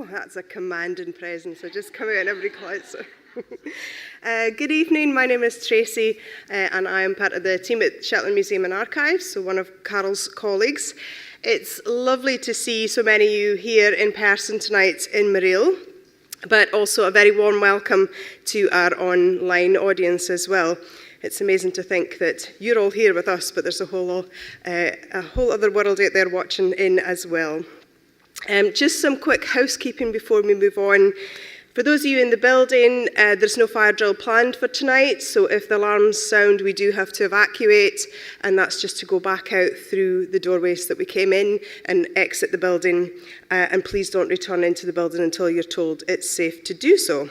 Oh, that's a commanding presence. I just come out and everybody claps. Good evening, my name is Tracy, and I am part of the team at Shetland Museum and Archives, so one of Carol's colleagues. It's lovely to see so many of you here in person tonight in Mareel, but also a very warm welcome to our online audience as well. It's amazing to think that you're all here with us, but there's a whole other world out there watching in as well. Just some quick housekeeping before we move on. For those of you in the building, there's no fire drill planned for tonight, so if the alarms sound, we do have to evacuate, and that's just to go back out through the doorways that we came in and exit the building, and please don't return into the building until you're told it's safe to do so.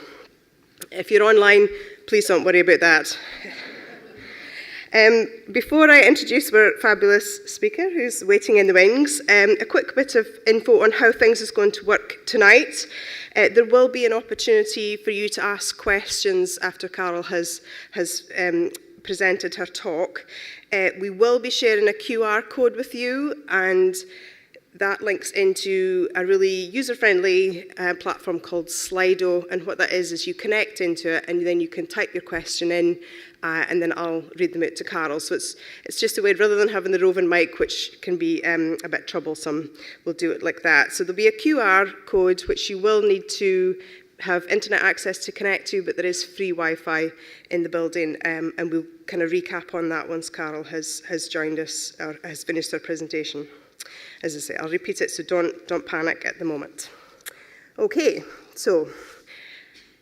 If you're online, please don't worry about that. Before I introduce our fabulous speaker who's waiting in the wings, a quick bit of info on how things is going to work tonight. There will be an opportunity for you to ask questions after Carol has presented her talk. We will be sharing a QR code with you, and that links into a really user-friendly platform called Slido, and what that is you connect into it, and then you can type your question in, and then I'll read them out to Carol. So it's just a way, rather than having the roving mic, which can be a bit troublesome, we'll do it like that. So there'll be a QR code, which you will need to have internet access to connect to, but there is free Wi-Fi in the building, and we'll kind of recap on that once Carol has joined us, or has finished her presentation. As I say, I'll repeat it, so don't panic at the moment. Okay, so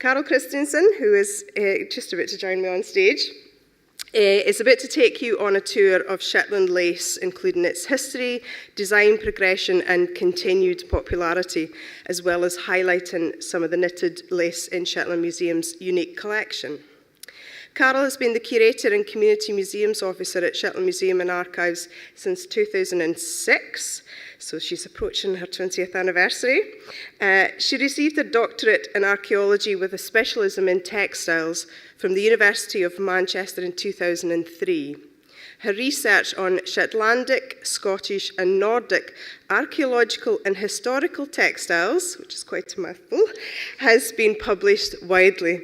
Carol Christiansen, who is just about to join me on stage, is about to take you on a tour of Shetland lace, including its history, design progression, and continued popularity, as well as highlighting some of the knitted lace in Shetland Museum's unique collection. Carol has been the Curator and Community Museums Officer at Shetland Museum and Archives since 2006, so she's approaching her 20th anniversary. She received a doctorate in archaeology with a specialism in textiles from the University of Manchester in 2003. Her research on Shetlandic, Scottish and Nordic archaeological and historical textiles, which is quite a mouthful, has been published widely.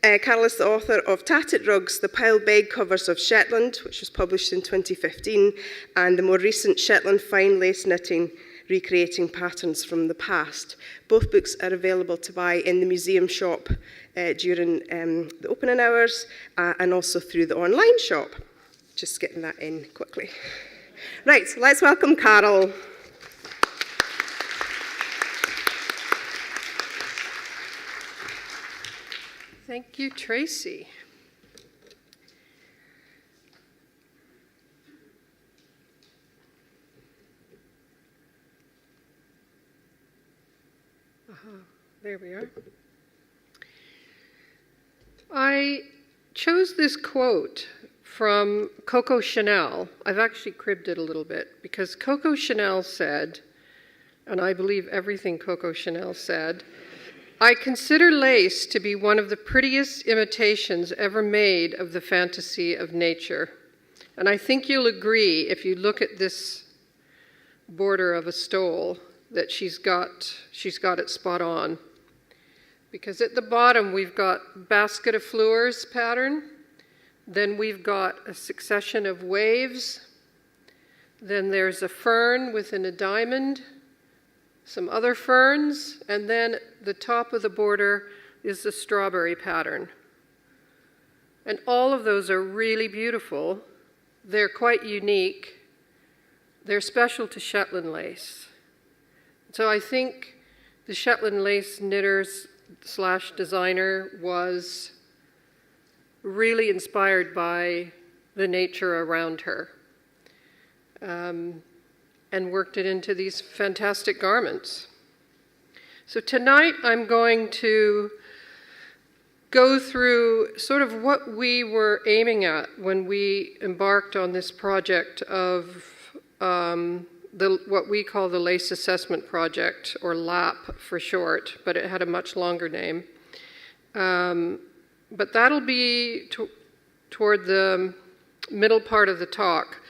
Carol is the author of Tatted Rugs, the Pile Beg Covers of Shetland, which was published in 2015, and the more recent Shetland Fine Lace Knitting, Recreating Patterns from the Past. Both books are available to buy in the museum shop during the opening hours, and also through the online shop. Just getting that in quickly. Right, so let's welcome Carol. Thank you, Tracy. There we are. I chose this quote from Coco Chanel. I've actually cribbed it a little bit because Coco Chanel said, and I believe everything Coco Chanel said, "I consider lace to be one of the prettiest imitations ever made of the fantasy of nature." And I think you'll agree, if you look at this border of a stole, that she's got it spot on. Because at the bottom we've got basket of fleurs pattern, then we've got a succession of waves, then there's a fern within a diamond, some other ferns, and then the top of the border is the strawberry pattern. And all of those are really beautiful. They're quite unique. They're special to Shetland lace. So I think the Shetland lace knitter/designer was really inspired by the nature around her. And worked it into these fantastic garments. So tonight I'm going to go through sort of what we were aiming at when we embarked on this project of what we call the Lace Assessment Project, or LAP for short, but it had a much longer name. But that'll be toward the middle part of the talk.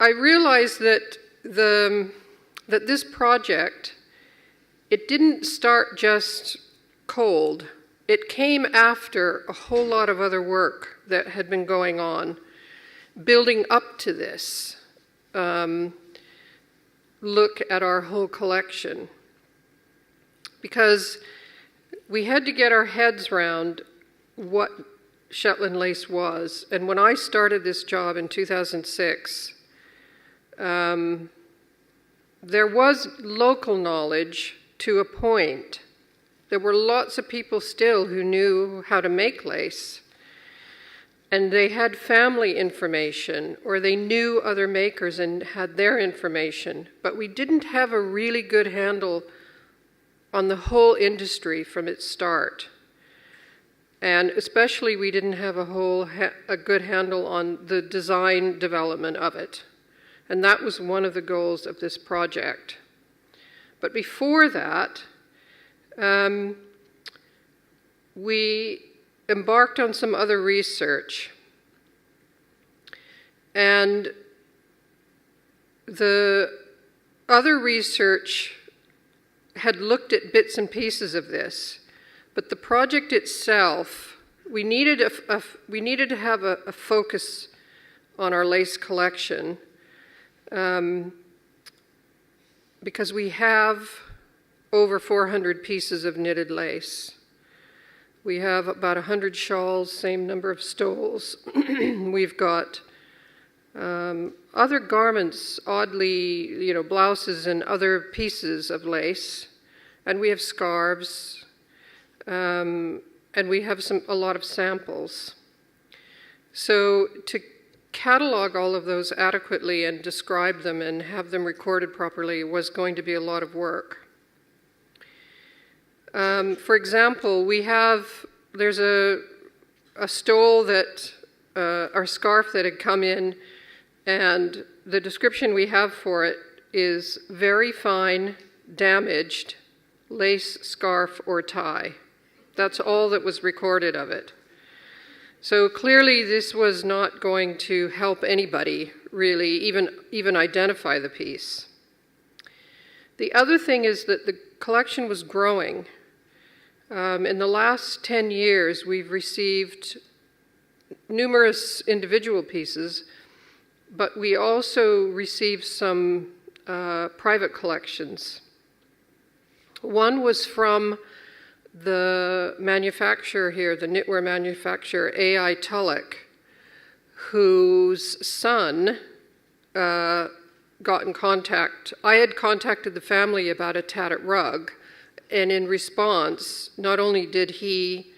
I realized that this project it didn't start just cold. It came after a whole lot of other work that had been going on, building up to this look at our whole collection. Because we had to get our heads around what Shetland lace was. And when I started this job in 2006, there was local knowledge to a point. There were lots of people still who knew how to make lace. And they had family information, or they knew other makers and had their information. But we didn't have a really good handle on the whole industry from its start. And especially we didn't have a good handle on the design development of it. And that was one of the goals of this project. But before that, we embarked on some other research. And the other research had looked at bits and pieces of this, but the project itself, we needed to have a focus on our lace collection, because we have over 400 pieces of knitted lace. We have about 100 shawls, same number of stoles. We've got other garments, oddly, blouses and other pieces of lace. And we have scarves. And we have a lot of samples. So to catalog all of those adequately and describe them and have them recorded properly was going to be a lot of work. For example, there's a stole that, or scarf that had come in, and the description we have for it is very fine, damaged, lace, scarf, or tie. That's all that was recorded of it. So clearly this was not going to help anybody really even identify the piece. The other thing is that the collection was growing. In the last 10 years, we've received numerous individual pieces, but we also received some private collections. One was from the manufacturer here, the knitwear manufacturer A.I. Tulloch, whose son got in contact. I had contacted the family about a tattered rug, and in response, not only did he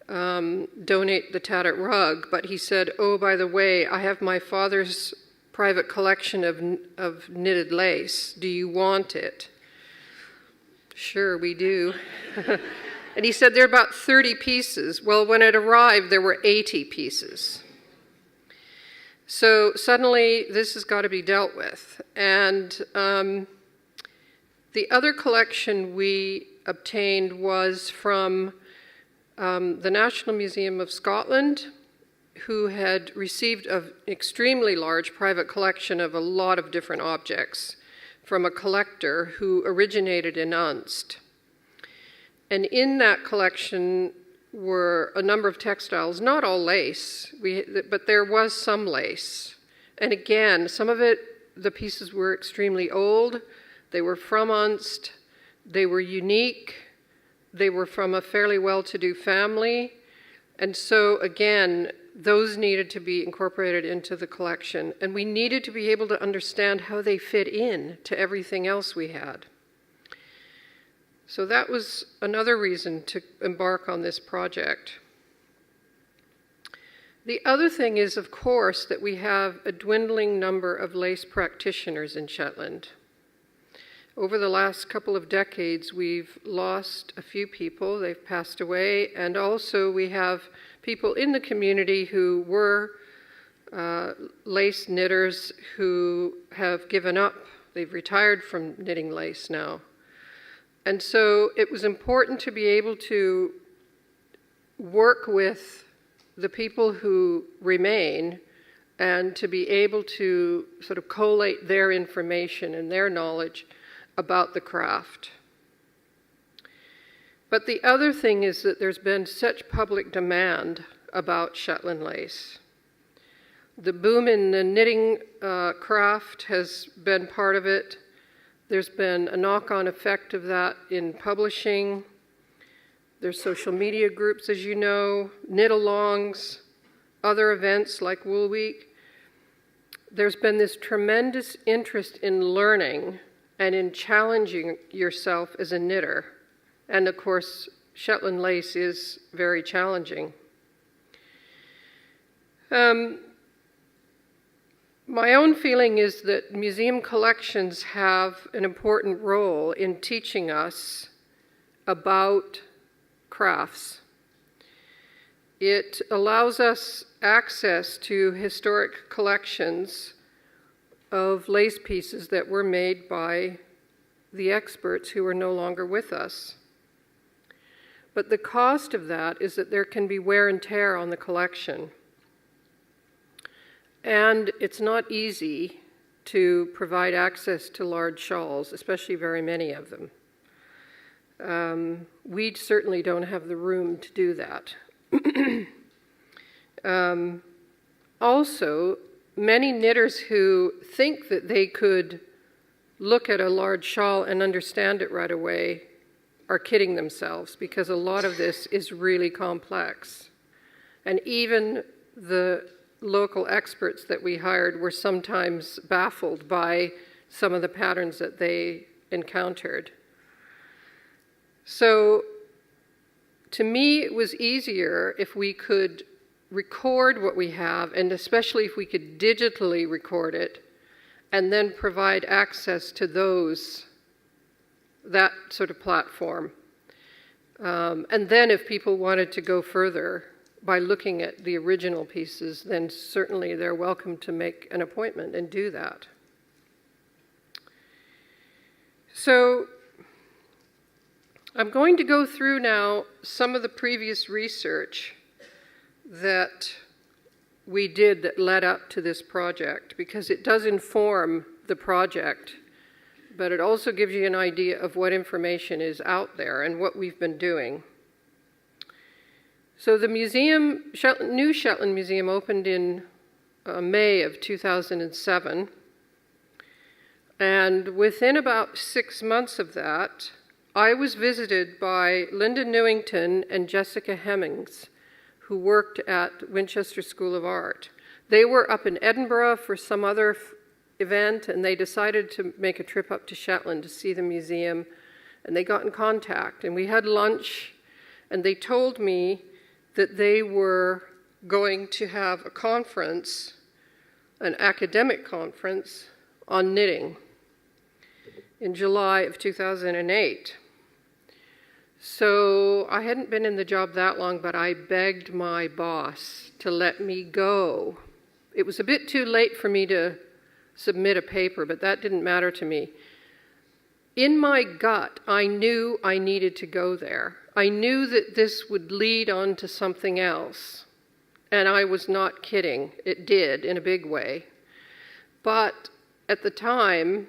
donate the tattered rug, but he said, "Oh, by the way, I have my father's private collection of knitted lace. Do you want it?" "Sure, we do." And he said there are about 30 pieces. Well, when it arrived, there were 80 pieces. So suddenly, this has got to be dealt with. And the other collection we obtained was from the National Museum of Scotland, who had received an extremely large private collection of a lot of different objects from a collector who originated in Unst. And in that collection were a number of textiles, not all lace, but there was some lace. And again, some of it, the pieces were extremely old. They were from Unst. They were unique. They were from a fairly well-to-do family. And so, again, those needed to be incorporated into the collection. And we needed to be able to understand how they fit in to everything else we had. So that was another reason to embark on this project. The other thing is, of course, that we have a dwindling number of lace practitioners in Shetland. Over the last couple of decades, we've lost a few people. They've passed away. And also we have people in the community who were lace knitters who have given up. They've retired from knitting lace now. And so it was important to be able to work with the people who remain and to be able to sort of collate their information and their knowledge about the craft. But the other thing is that there's been such public demand about Shetland lace. The boom in the knitting craft has been part of it. There's been a knock-on effect of that in publishing. There's social media groups, as you know, knit-alongs, other events like Wool Week. There's been this tremendous interest in learning and in challenging yourself as a knitter. And of course, Shetland lace is very challenging. My own feeling is that museum collections have an important role in teaching us about crafts. It allows us access to historic collections of lace pieces that were made by the experts who are no longer with us. But the cost of that is that there can be wear and tear on the collection. And it's not easy to provide access to large shawls, especially very many of them. We certainly don't have the room to do that. Also, many knitters who think that they could look at a large shawl and understand it right away are kidding themselves, because a lot of this is really complex. And even the local experts that we hired were sometimes baffled by some of the patterns that they encountered. So, to me, it was easier if we could record what we have, and especially if we could digitally record it, and then provide access to that sort of platform. And then if people wanted to go further by looking at the original pieces, then certainly they're welcome to make an appointment and do that. So I'm going to go through now some of the previous research that we did that led up to this project, because it does inform the project, but it also gives you an idea of what information is out there and what we've been doing. So the museum, new Shetland Museum, opened in May of 2007. And within about 6 months of that, I was visited by Linda Newington and Jessica Hemmings, who worked at Winchester School of Art. They were up in Edinburgh for some other event, and they decided to make a trip up to Shetland to see the museum, and they got in contact, and we had lunch, and they told me that they were going to have a conference, an academic conference, on knitting in July of 2008. So I hadn't been in the job that long, but I begged my boss to let me go. It was a bit too late for me to submit a paper, but that didn't matter to me. In my gut, I knew I needed to go there. I knew that this would lead on to something else. And I was not kidding. It did, in a big way. But at the time,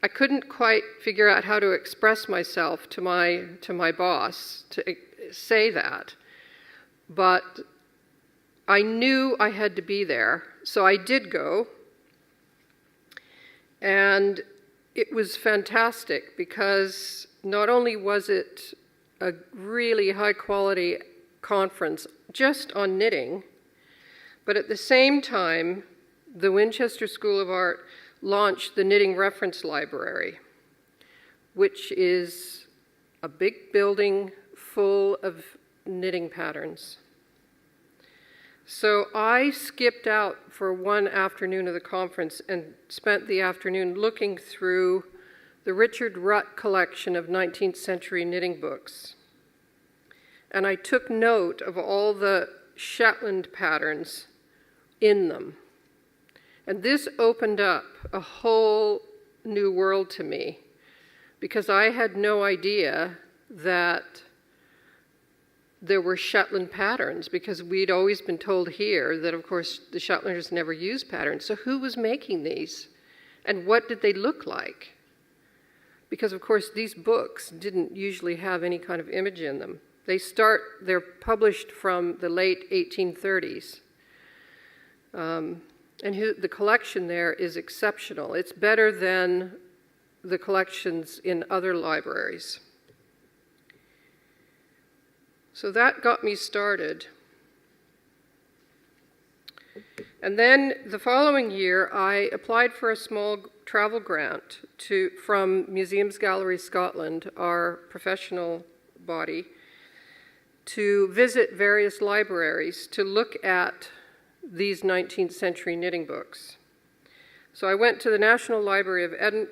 I couldn't quite figure out how to express myself to my boss, to say that. But I knew I had to be there, so I did go. And it was fantastic, because not only was it a really high-quality conference just on knitting, but at the same time, the Winchester School of Art launched the Knitting Reference Library, which is a big building full of knitting patterns. So I skipped out for one afternoon of the conference and spent the afternoon looking through the Richard Rutt collection of 19th century knitting books. And I took note of all the Shetland patterns in them. And this opened up a whole new world to me, because I had no idea that there were Shetland patterns, because we'd always been told here that, of course, the Shetlanders never used patterns. So who was making these? And what did they look like? because of course these books didn't usually have any kind of image in them. They're published from the late 1830s. And the collection there is exceptional. It's better than the collections in other libraries. So that got me started. And then the following year, I applied for a small travel grant from Museums Galleries Scotland, our professional body, to visit various libraries to look at these 19th century knitting books. So I went to the National Library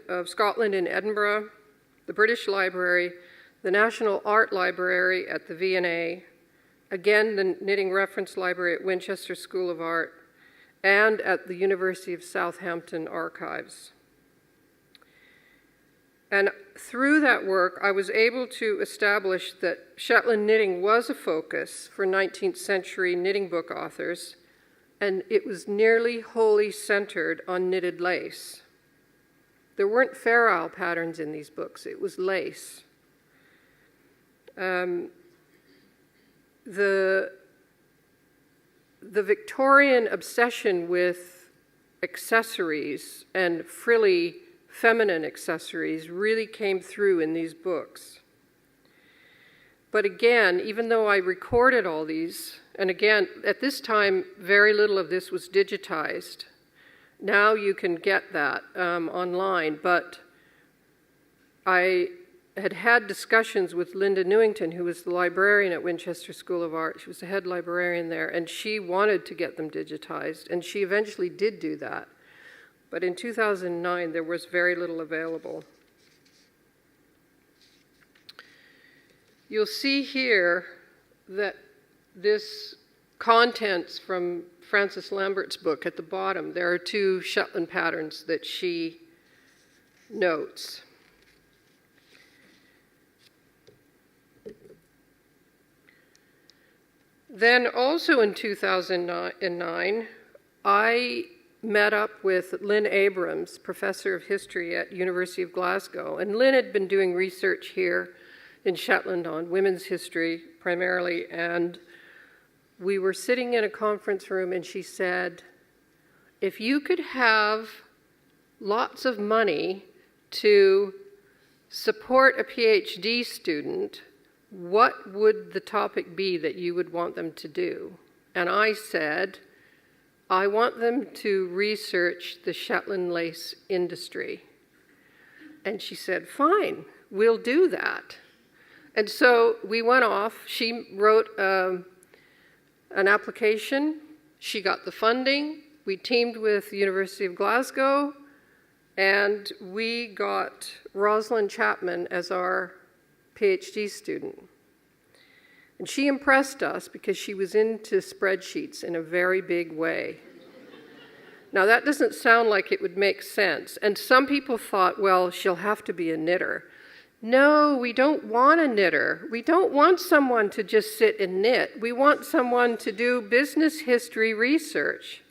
of Scotland in Edinburgh, the British Library, the National Art Library at the V&A, again the Knitting Reference Library at Winchester School of Art, and at the University of Southampton Archives. And through that work, I was able to establish that Shetland knitting was a focus for 19th century knitting book authors, and it was nearly wholly centered on knitted lace. There weren't Fair Isle patterns in these books, it was lace. The Victorian obsession with accessories and frilly feminine accessories really came through in these books. But again, even though I recorded all these, and again, at this time, very little of this was digitized. Now you can get that online, but I had discussions with Linda Newington, who was the librarian at Winchester School of Art. She was the head librarian there, and she wanted to get them digitized, and she eventually did do that. But in 2009, there was very little available. You'll see here that this contents from Frances Lambert's book at the bottom. There are 2 Shetland patterns that she notes. Then also in 2009, I met up with Lynn Abrams, professor of history at University of Glasgow. And Lynn had been doing research here in Shetland on women's history primarily, and we were sitting in a conference room and she said, if you could have lots of money to support a PhD student, what would the topic be that you would want them to do? And I said, I want them to research the Shetland lace industry. And she said, fine, we'll do that. And so we went off. She wrote an application. She got the funding. We teamed with the University of Glasgow, and we got Rosalind Chapman as our PhD student. And she impressed us because she was into spreadsheets in a very big way. Now that doesn't sound like it would make sense. And some people thought, well, she'll have to be a knitter. No, we don't want a knitter. We don't want someone to just sit and knit. We want someone to do business history research.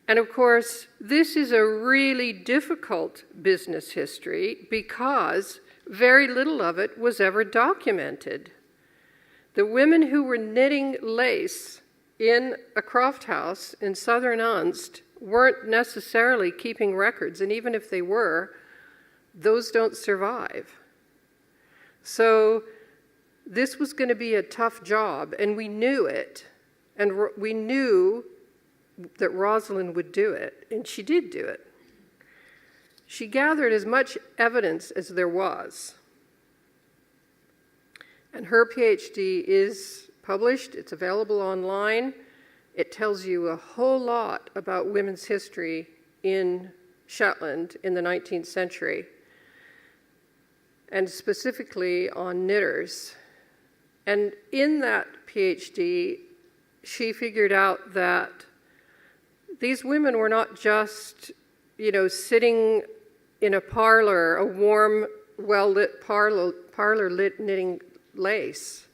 And of course, this is a really difficult business history because very little of it was ever documented. The women who were knitting lace in a croft house in southern Unst weren't necessarily keeping records, and even if they were, those don't survive. So this was going to be a tough job, and we knew it, and we knew that Rosalind would do it, and she did do it. She gathered as much evidence as there was. And her PhD is published, it's available online. It tells you a whole lot about women's history in Shetland in the 19th century, and specifically on knitters. And in that PhD, she figured out that these women were not just, sitting in a parlor, a warm, well-lit parlor lit knitting lace.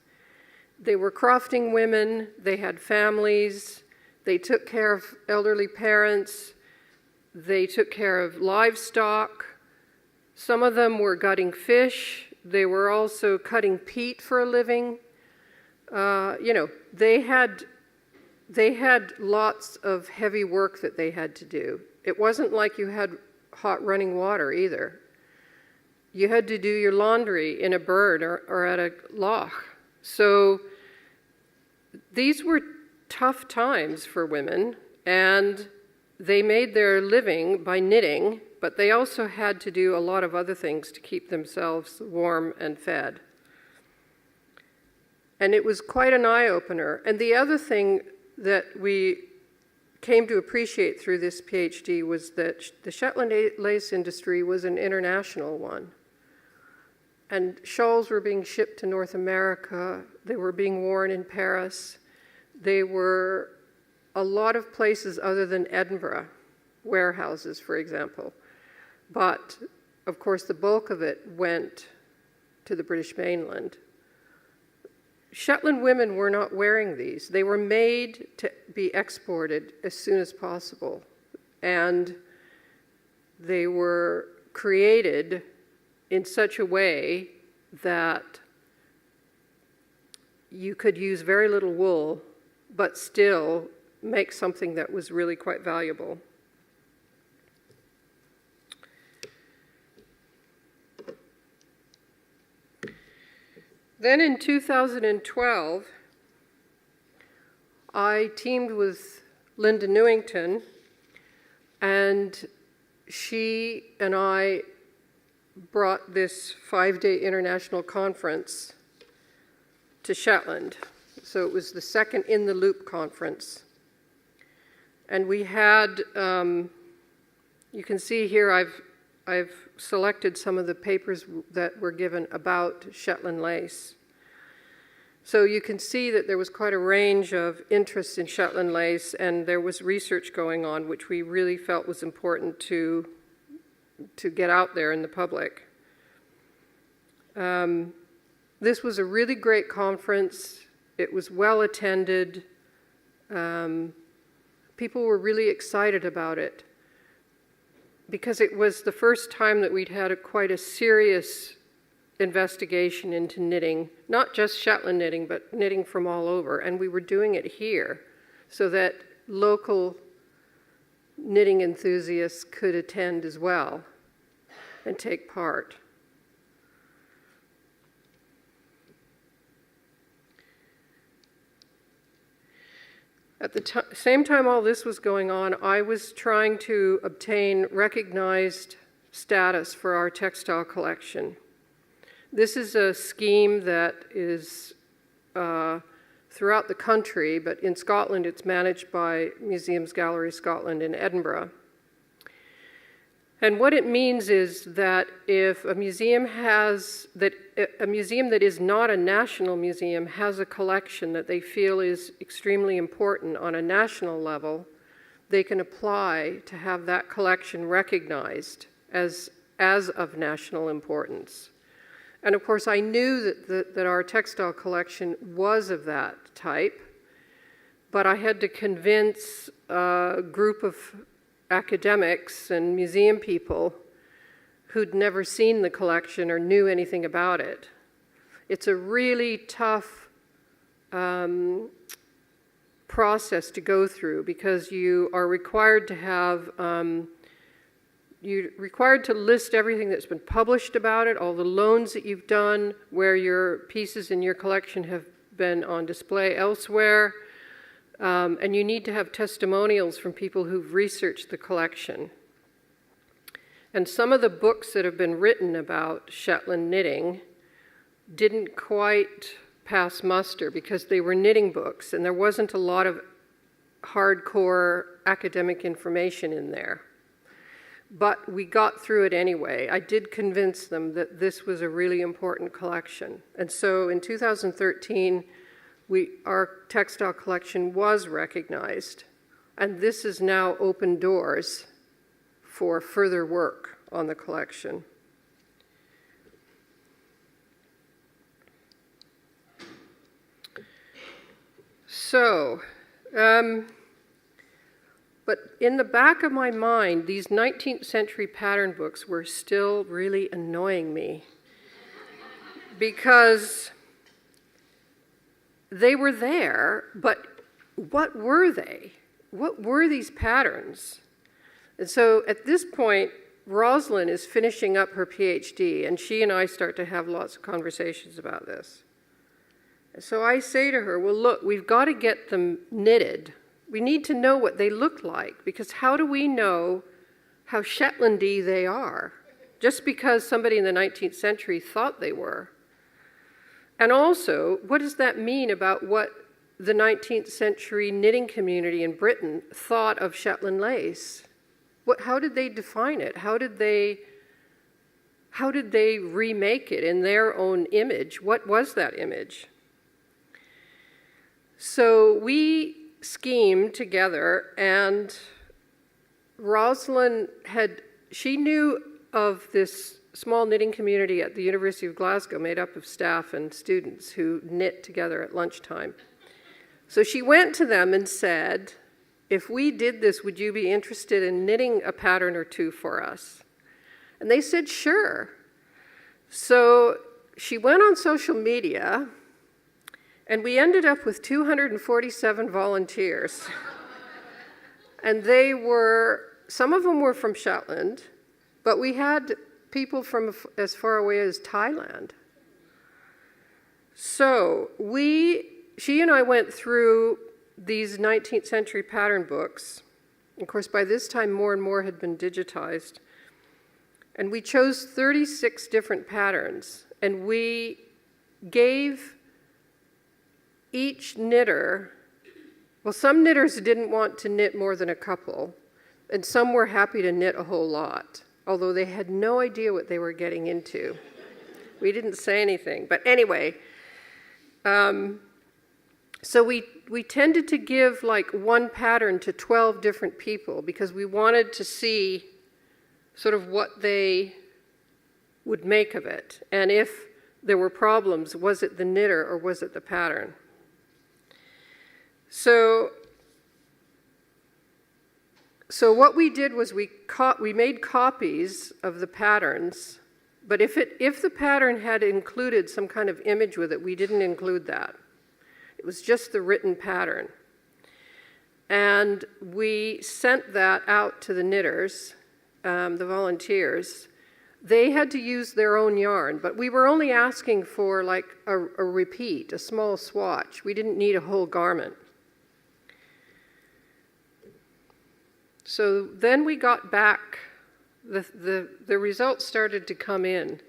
They were crofting women, they had families, they took care of elderly parents, they took care of livestock. Some of them were gutting fish. They were also cutting peat for a living. They had lots of heavy work that they had to do. It wasn't like you had hot running water either. You had to do your laundry in a burn or at a loch. So these were tough times for women, and they made their living by knitting, but they also had to do a lot of other things to keep themselves warm and fed. And it was quite an eye-opener. And the other thing that we came to appreciate through this PhD was that the Shetland lace industry was an international one. And shawls were being shipped to North America. They were being worn in Paris. They were a lot of places other than Edinburgh, warehouses, for example. But, of course, the bulk of it went to the British mainland. Shetland women were not wearing these. They were made to be exported as soon as possible. And they were created in such a way that you could use very little wool, but still make something that was really quite valuable. Then in 2012, I teamed with Linda Newington, and she and I brought this 5-day international conference to Shetland. So it was the second In the Loop conference. And we had, you can see here I've selected some of the papers that were given about Shetland lace. So you can see that there was quite a range of interest in Shetland lace, and there was research going on which we really felt was important to get out there in the public. This was a really great conference. It was well attended. People were really excited about it because it was the first time that we'd had quite a serious investigation into knitting, not just Shetland knitting, but knitting from all over. And we were doing it here so that local knitting enthusiasts could attend as well and take part. At the same time all this was going on, I was trying to obtain recognized status for our textile collection. This is a scheme that is throughout the country, but in Scotland it's managed by Museums Gallery Scotland in Edinburgh. And what it means is that if a museum that is not a national museum has a collection that they feel is extremely important on a national level, they can apply to have that collection recognized as of national importance. And of course, I knew that our textile collection was of that type, but I had to convince a group of academics and museum people who'd never seen the collection or knew anything about it. It's a really tough process to go through because you are required to have, you're required to list everything that's been published about it, all the loans that you've done, where your pieces in your collection have been on display elsewhere, and you need to have testimonials from people who've researched the collection. And some of the books that have been written about Shetland knitting didn't quite pass muster because they were knitting books and there wasn't a lot of hardcore academic information in there. But we got through it anyway. I did convince them that this was a really important collection. And so in 2013, our textile collection was recognized, and this has now opened doors for further work on the collection. So, But in the back of my mind, these 19th century pattern books were still really annoying me because they were there, but what were they? What were these patterns? And so at this point, Rosalind is finishing up her PhD, and she and I start to have lots of conversations about this. And so I say to her, well, look, we've got to get them knitted. We need to know what they look like, because how do we know how Shetlandy they are? Just because somebody in the 19th century thought they were. And also, what does that mean about what the 19th century knitting community in Britain thought of Shetland lace? How did they define it? How did they remake it in their own image? What was that image? So we schemed together, and Rosalind she knew of this small knitting community at the University of Glasgow made up of staff and students who knit together at lunchtime. So she went to them and said, if we did this, would you be interested in knitting a pattern or two for us? And they said, sure. So she went on social media, and we ended up with 247 volunteers. And some of them were from Shetland, but we had people from as far away as Thailand. So she and I went through these 19th century pattern books. Of course, by this time, more and more had been digitized. And we chose 36 different patterns, and we gave each knitter, well, some knitters didn't want to knit more than a couple, and some were happy to knit a whole lot, although they had no idea what they were getting into. We didn't say anything. But anyway, so we tended to give like one pattern to 12 different people because we wanted to see sort of what they would make of it. And if there were problems, was it the knitter or was it the pattern? So what we did was we made copies of the patterns, but if the pattern had included some kind of image with it, we didn't include that. It was just the written pattern. And we sent that out to the knitters, the volunteers. They had to use their own yarn, but we were only asking for like a repeat, a small swatch. We didn't need a whole garment. So then we got back, the results started to come in.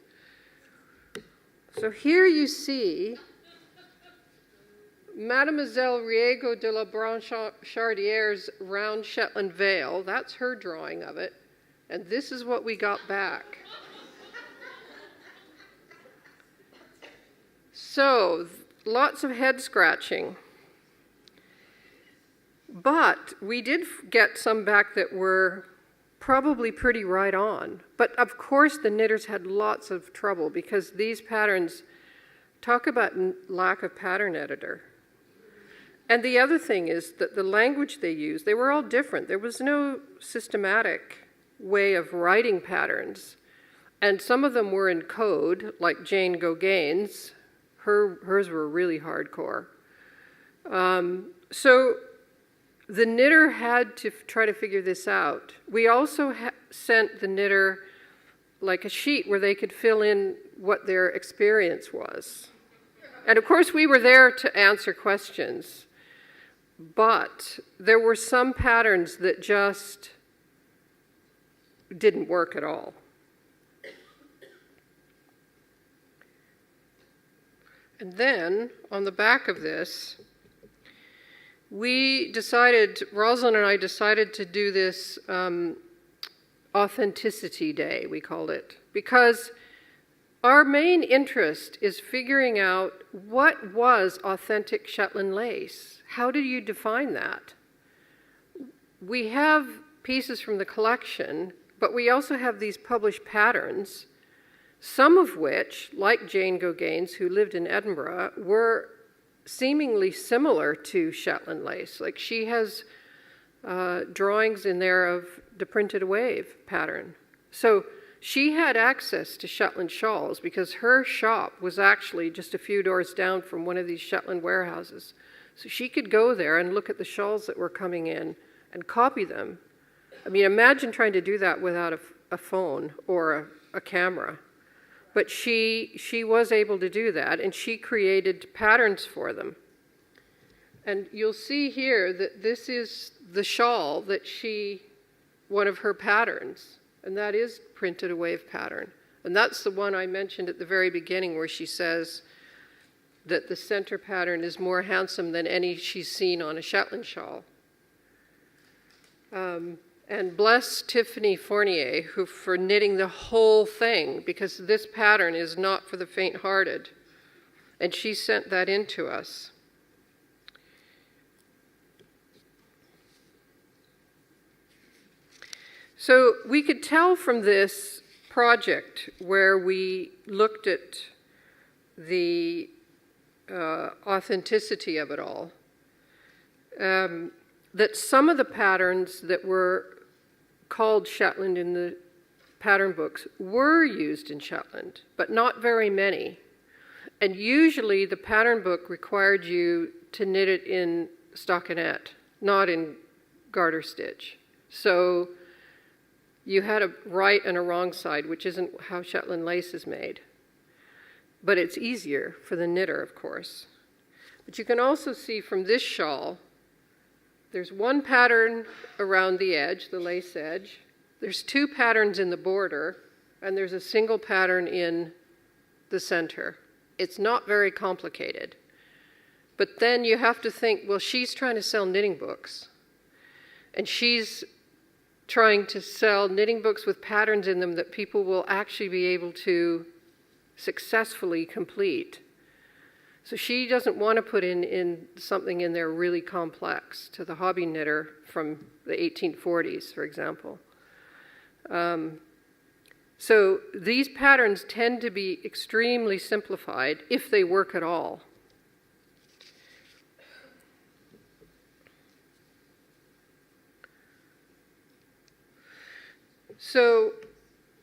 So here you see Mademoiselle Riego de la Branchardiere's round Shetland veil. That's her drawing of it. And this is what we got back. So, lots of head scratching. But we did get some back that were probably pretty right on. But of course the knitters had lots of trouble because these patterns, talk about lack of pattern editor. And the other thing is that the language they used, they were all different. There was no systematic way of writing patterns. And some of them were in code, like Jane Gauguin's. Hers were really hardcore. So the knitter had to try to figure this out. We also sent the knitter like a sheet where they could fill in what their experience was. And of course we were there to answer questions, but there were some patterns that just didn't work at all. And then on the back of this, Rosalind and I decided to do this authenticity day, we called it, because our main interest is figuring out what was authentic Shetland lace. How do you define that? We have pieces from the collection, but we also have these published patterns, some of which, like Jane Gauguin's, who lived in Edinburgh, were seemingly similar to Shetland lace. Like she has drawings in there of the printed wave pattern. So she had access to Shetland shawls because her shop was actually just a few doors down from one of these Shetland warehouses. So she could go there and look at the shawls that were coming in and copy them. I mean, imagine trying to do that without a phone or a camera. But she was able to do that, and she created patterns for them. And you'll see here that this is the shawl that one of her patterns, and that is printed a wave pattern. And that's the one I mentioned at the very beginning where she says that the center pattern is more handsome than any she's seen on a Shetland shawl. And bless Tiffany Fournier for knitting the whole thing, because this pattern is not for the faint-hearted. And she sent that in to us. So we could tell from this project where we looked at the authenticity of it all, that some of the patterns that were called Shetland in the pattern books were used in Shetland, but not very many. And usually the pattern book required you to knit it in stockinette, not in garter stitch. So you had a right and a wrong side, which isn't how Shetland lace is made. But it's easier for the knitter, of course. But you can also see from this shawl, there's one pattern around the edge, the lace edge. There's two patterns in the border, and there's a single pattern in the center. It's not very complicated. But then you have to think, well, she's trying to sell knitting books. And she's trying to sell knitting books with patterns in them that people will actually be able to successfully complete. So she doesn't want to put in something in there really complex to the hobby knitter from the 1840s, for example. So these patterns tend to be extremely simplified if they work at all. So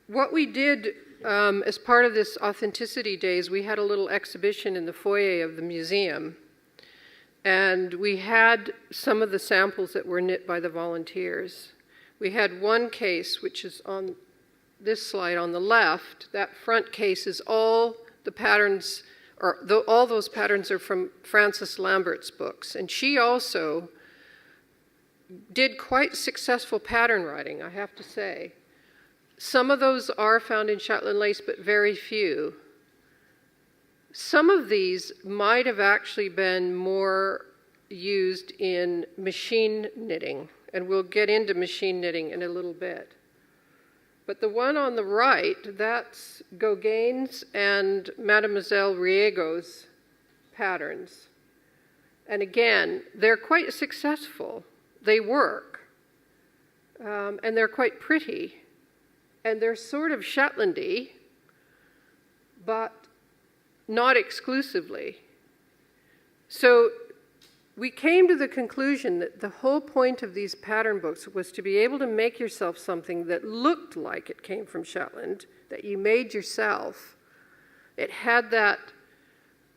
what we did as part of this Authenticity Days, we had a little exhibition in the foyer of the museum. And we had some of the samples that were knit by the volunteers. We had one case, which is on this slide on the left. That front case is all the patterns, all those patterns are from Frances Lambert's books. And she also did quite successful pattern writing, I have to say. Some of those are found in Shetland lace, but very few. Some of these might have actually been more used in machine knitting, and we'll get into machine knitting in a little bit. But the one on the right, that's Gauguin's and Mademoiselle Riego's patterns. And again, they're quite successful. They work, and they're quite pretty. And they're sort of Shetlandy, but not exclusively. So we came to the conclusion that the whole point of these pattern books was to be able to make yourself something that looked like it came from Shetland, that you made yourself. It had that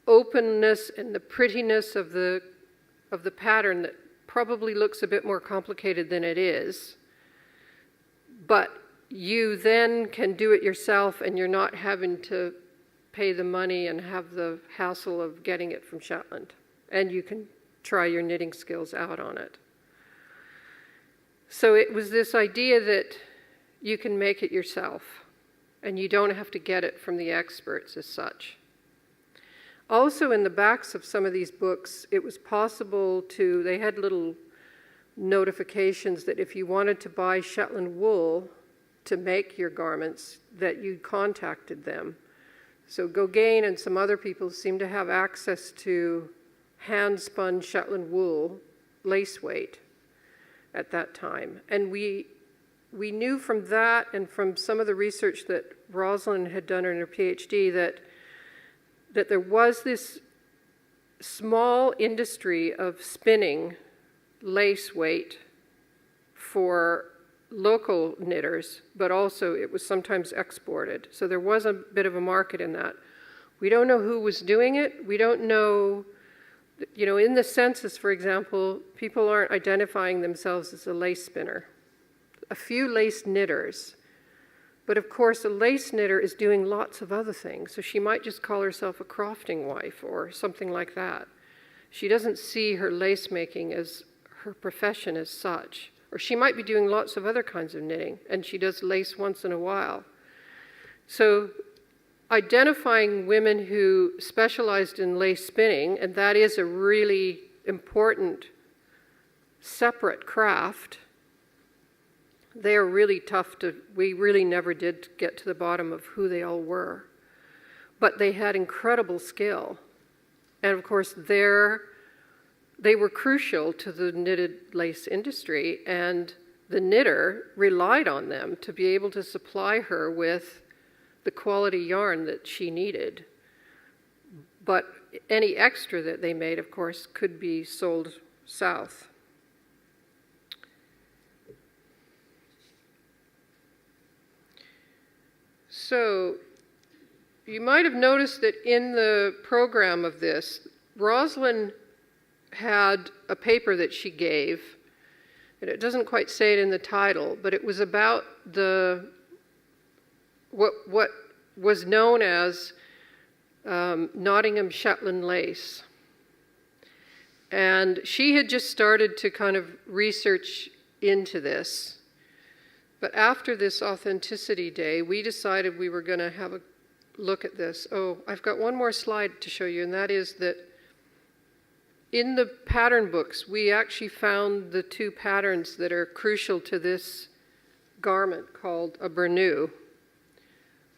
openness and the prettiness of the pattern that probably looks a bit more complicated than it is. But you then can do it yourself, and you're not having to pay the money and have the hassle of getting it from Shetland. And you can try your knitting skills out on it. So it was this idea that you can make it yourself, and you don't have to get it from the experts as such. Also, in the backs of some of these books, it was possible to, they had little notifications that if you wanted to buy Shetland wool to make your garments, that you contacted them. So Gauguin and some other people seem to have access to hand-spun Shetland wool lace weight at that time. And we knew from that and from some of the research that Rosalind had done in her PhD that there was this small industry of spinning lace weight for local knitters, but also it was sometimes exported. So there was a bit of a market in that. We don't know who was doing it. We don't know, in the census, for example, people aren't identifying themselves as a lace spinner. A few lace knitters. But of course, a lace knitter is doing lots of other things. So she might just call herself a crofting wife or something like that. She doesn't see her lace making as her profession as such. Or she might be doing lots of other kinds of knitting, and she does lace once in a while. So identifying women who specialized in lace spinning, and that is a really important separate craft, they are really tough we really never did get to the bottom of who they all were. But they had incredible skill. And of course, they were crucial to the knitted lace industry, and the knitter relied on them to be able to supply her with the quality yarn that she needed. But any extra that they made, of course, could be sold south. So you might have noticed that in the program of this, Rosalind had a paper that she gave, and it doesn't quite say it in the title, but it was about what was known as Nottingham Shetland lace. And she had just started to kind of research into this. But after this Authenticity Day, we decided we were going to have a look at this. Oh, I've got one more slide to show you, and that is that in the pattern books, we actually found the two patterns that are crucial to this garment called a burnous.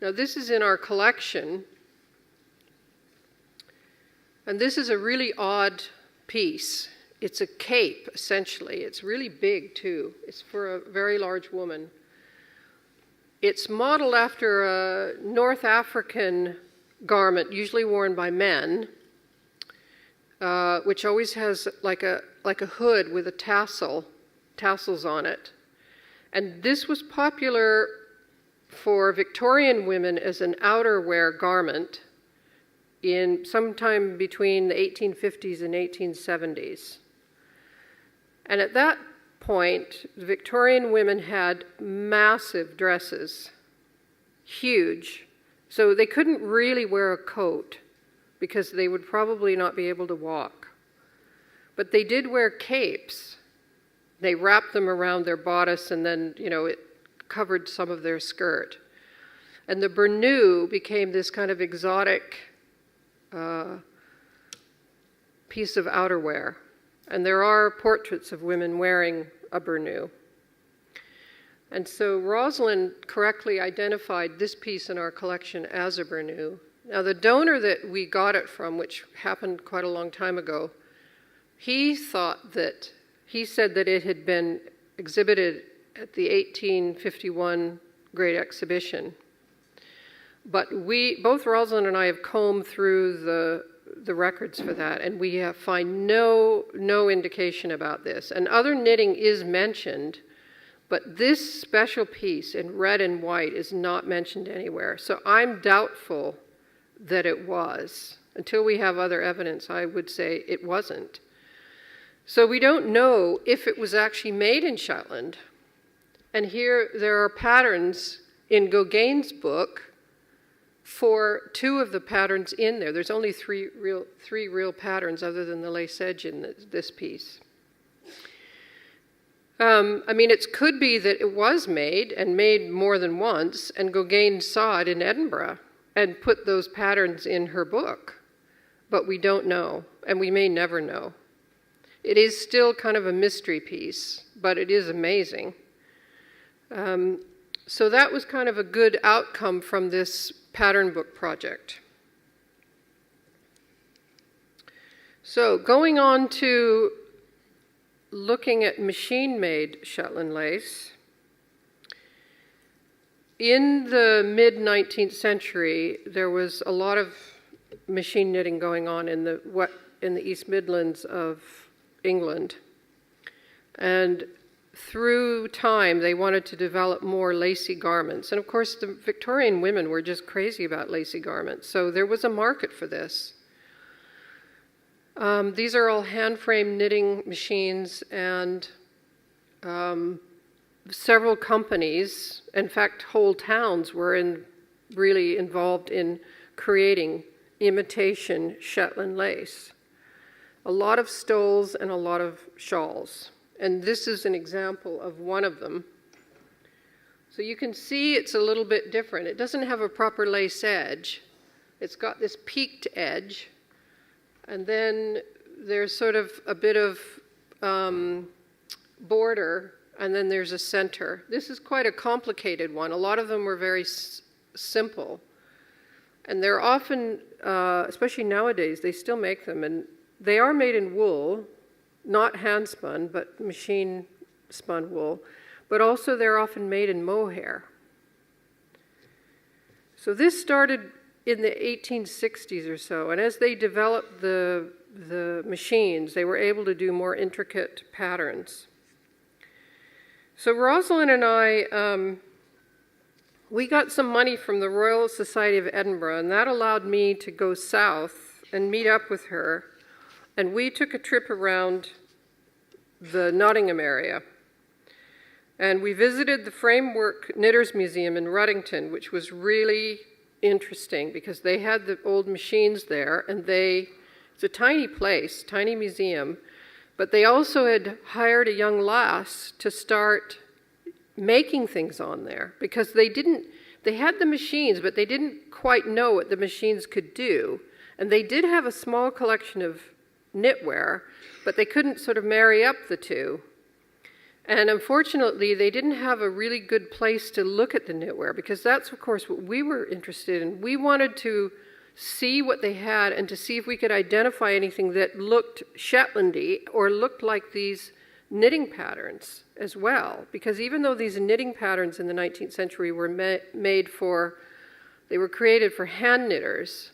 Now, this is in our collection, and this is a really odd piece. It's a cape, essentially. It's really big, too. It's for a very large woman. It's modeled after a North African garment, usually worn by men, which always has like a hood with tassels on it. And this was popular for Victorian women as an outerwear garment in sometime between the 1850s and 1870s. And at that point, the Victorian women had massive dresses, huge. So they couldn't really wear a coat because they would probably not be able to walk. But they did wear capes. They wrapped them around their bodice, and then, it covered some of their skirt. And the burnous became this kind of exotic piece of outerwear. And there are portraits of women wearing a burnous. And so Rosalind correctly identified this piece in our collection as a burnous. Now, the donor that we got it from, which happened quite a long time ago, he said that it had been exhibited at the 1851 Great Exhibition. But both Rosalind and I have combed through the records for that, and we find no indication about this. And other knitting is mentioned, but this special piece in red and white is not mentioned anywhere. So I'm doubtful that it was. Until we have other evidence, I would say it wasn't. So we don't know if it was actually made in Shetland. And here there are patterns in Gauguin's book for two of the patterns in there. There's only three real patterns other than the lace edge in this piece. It could be that it was made and made more than once, and Gauguin saw it in Edinburgh and put those patterns in her book. But we don't know, and we may never know. It is still kind of a mystery piece, but it is amazing. So that was kind of a good outcome from this pattern book project. So going on to looking at machine-made Shetland lace, in the mid-19th century, there was a lot of machine knitting going on in the East Midlands of England. And through time, they wanted to develop more lacy garments. And of course, the Victorian women were just crazy about lacy garments. So there was a market for this. These are all hand-frame knitting machines, and several companies, in fact, whole towns were really involved in creating imitation Shetland lace. A lot of stoles and a lot of shawls. And this is an example of one of them. So you can see it's a little bit different. It doesn't have a proper lace edge. It's got this peaked edge. And then there's sort of a bit of border, and then there's a center. This is quite a complicated one. A lot of them were very simple. And they're often, especially nowadays, they still make them. And they are made in wool, not hand-spun, but machine-spun wool. But also they're often made in mohair. So this started in the 1860s or so. And as they developed the machines, they were able to do more intricate patterns. So Rosalind and I, we got some money from the Royal Society of Edinburgh, and that allowed me to go south and meet up with her. And we took a trip around the Nottingham area. And we visited the Framework Knitters Museum in Ruddington, which was really interesting because they had the old machines there, and it's a tiny place, tiny museum, but they also had hired a young lass to start making things on there because they had the machines, but they didn't quite know what the machines could do. And they did have a small collection of knitwear, but they couldn't sort of marry up the two. And unfortunately, they didn't have a really good place to look at the knitwear because that's, of course, what we were interested in. We wanted to see what they had and to see if we could identify anything that looked Shetlandy or looked like these knitting patterns as well. Because even though these knitting patterns in the 19th century were they were created for hand knitters,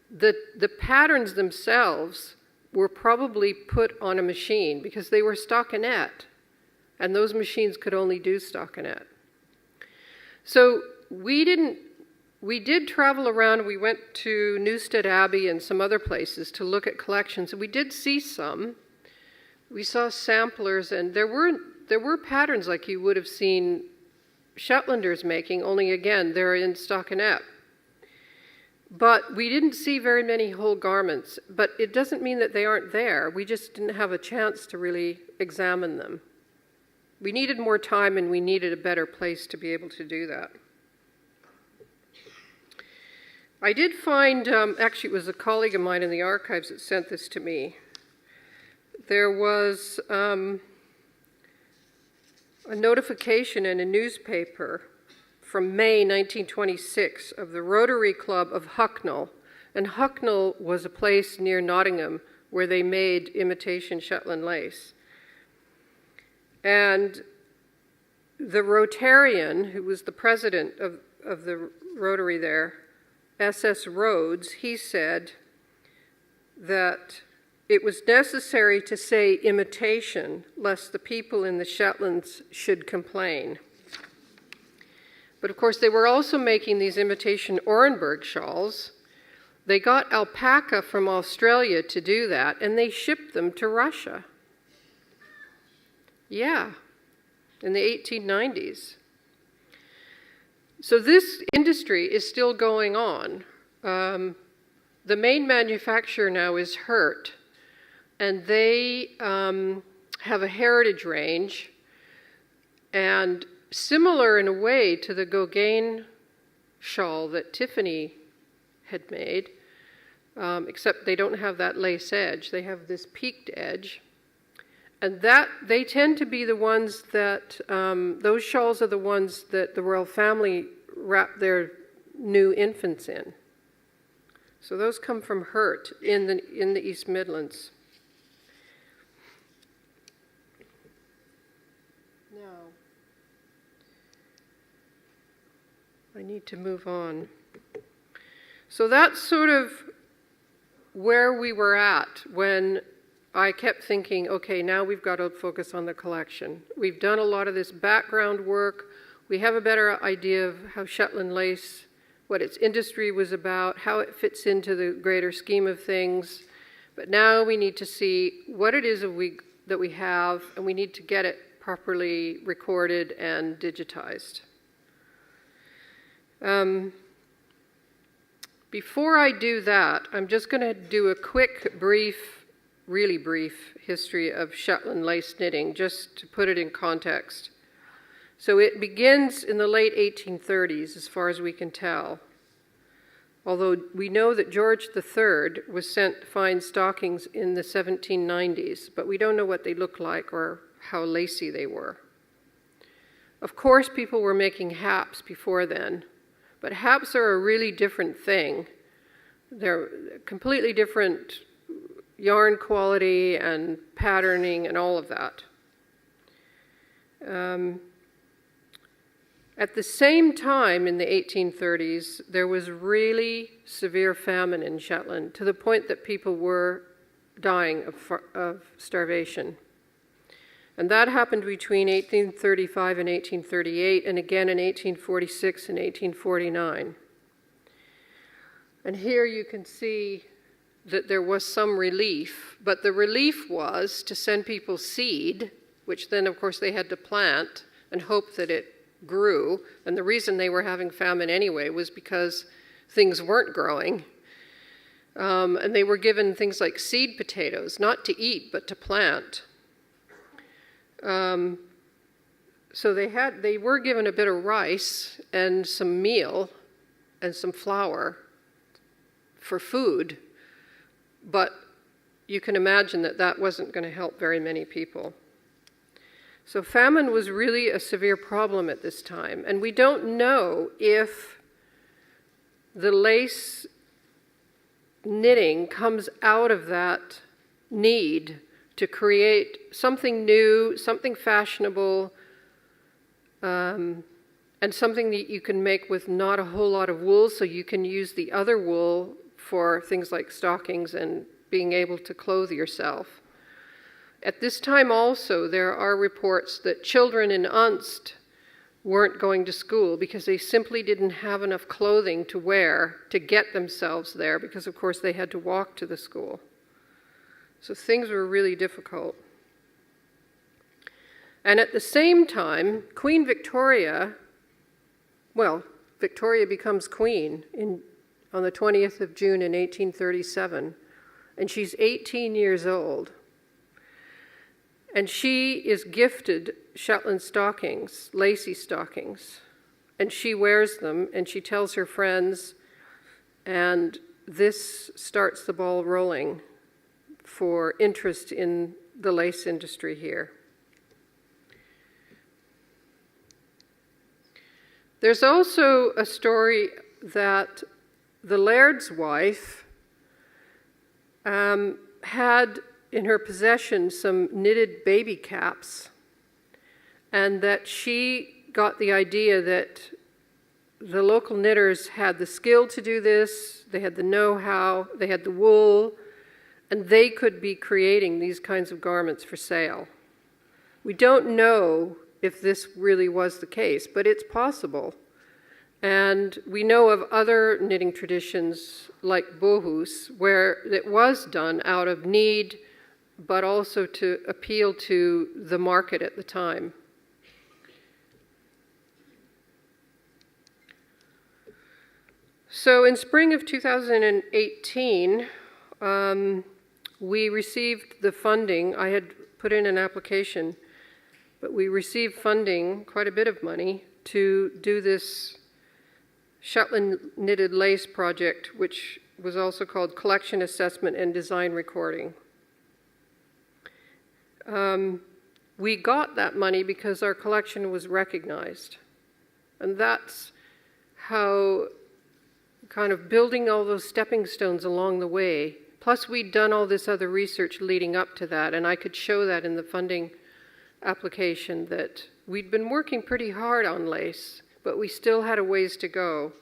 the patterns themselves were probably put on a machine because they were stockinette, and those machines could only do stockinette. So we did travel around. We went to Newstead Abbey and some other places to look at collections. We did see some. We saw samplers, and there were patterns like you would have seen Shetlanders making, only again, they're in stockinette. But we didn't see very many whole garments, but it doesn't mean that they aren't there. We just didn't have a chance to really examine them. We needed more time, and we needed a better place to be able to do that. I did find, actually it was a colleague of mine in the archives that sent this to me. There was a notification in a newspaper from May 1926 of the Rotary Club of Hucknall. And Hucknall was a place near Nottingham where they made imitation Shetland lace. And the Rotarian, who was the president of the Rotary there, S.S. Rhodes, he said that it was necessary to say imitation, lest the people in the Shetlands should complain. But of course, they were also making these imitation Orenburg shawls. They got alpaca from Australia to do that, and they shipped them to Russia. Yeah, in the 1890s. So this industry is still going on. The main manufacturer now is Hurt, and they have a heritage range, and similar in a way to the Gauguin shawl that Tiffany had made, except they don't have that lace edge. They have this peaked edge. And that they tend to be the ones that, those shawls are the ones that the royal family wrap their new infants in. So those come from Hurt in the East Midlands. Now, I need to move on. So that's sort of where we were at when I kept thinking, okay, now we've got to focus on the collection. We've done a lot of this background work. We have a better idea of how Shetland lace, what its industry was about, how it fits into the greater scheme of things. But now we need to see what it is that we have, and we need to get it properly recorded and digitized. Before I do that, I'm just going to do a quick, really brief history of Shetland lace knitting, just to put it in context. So it begins in the late 1830s, as far as we can tell. Although we know that George III was sent fine stockings in the 1790s, but we don't know what they looked like or how lacy they were. Of course, people were making haps before then, but haps are a really different thing. They're completely different yarn quality and patterning and all of that. At the same time in the 1830s, there was really severe famine in Shetland, to the point that people were dying of starvation. And that happened between 1835 and 1838, and again in 1846 and 1849. And here you can see that there was some relief, but the relief was to send people seed, which then of course they had to plant and hope that it grew. And the reason they were having famine anyway was because things weren't growing. And they were given things like seed potatoes, not to eat, but to plant. So they were given a bit of rice and some meal and some flour for food, but you can imagine that that wasn't going to help very many people. So famine was really a severe problem at this time, and we don't know if the lace knitting comes out of that need to create something new, something fashionable, and something that you can make with not a whole lot of wool, so you can use the other wool for things like stockings and being able to clothe yourself. At this time also, there are reports that children in Unst weren't going to school because they simply didn't have enough clothing to wear to get themselves there, because of course they had to walk to the school. So things were really difficult. And at the same time, Queen Victoria, Victoria becomes queen on the 20th of June in 1837, and she's 18 years old. And she is gifted Shetland stockings, lacy stockings, and she wears them, and she tells her friends, and this starts the ball rolling for interest in the lace industry here. There's also a story that the laird's wife had in her possession some knitted baby caps, and that she got the idea that the local knitters had the skill to do this, they had the know-how, they had the wool, and they could be creating these kinds of garments for sale. We don't know if this really was the case, but it's possible. And we know of other knitting traditions like bohus, where it was done out of need, but also to appeal to the market at the time. So in spring of 2018, we received the funding. I had put in an application, but we received funding, quite a bit of money, to do this Shetland knitted lace project, which was also called Collection Assessment and Design Recording. We got that money because our collection was recognized. And that's how kind of building all those stepping stones along the way. Plus we'd done all this other research leading up to that, and I could show that in the funding application that we'd been working pretty hard on lace, but we still had a ways to go.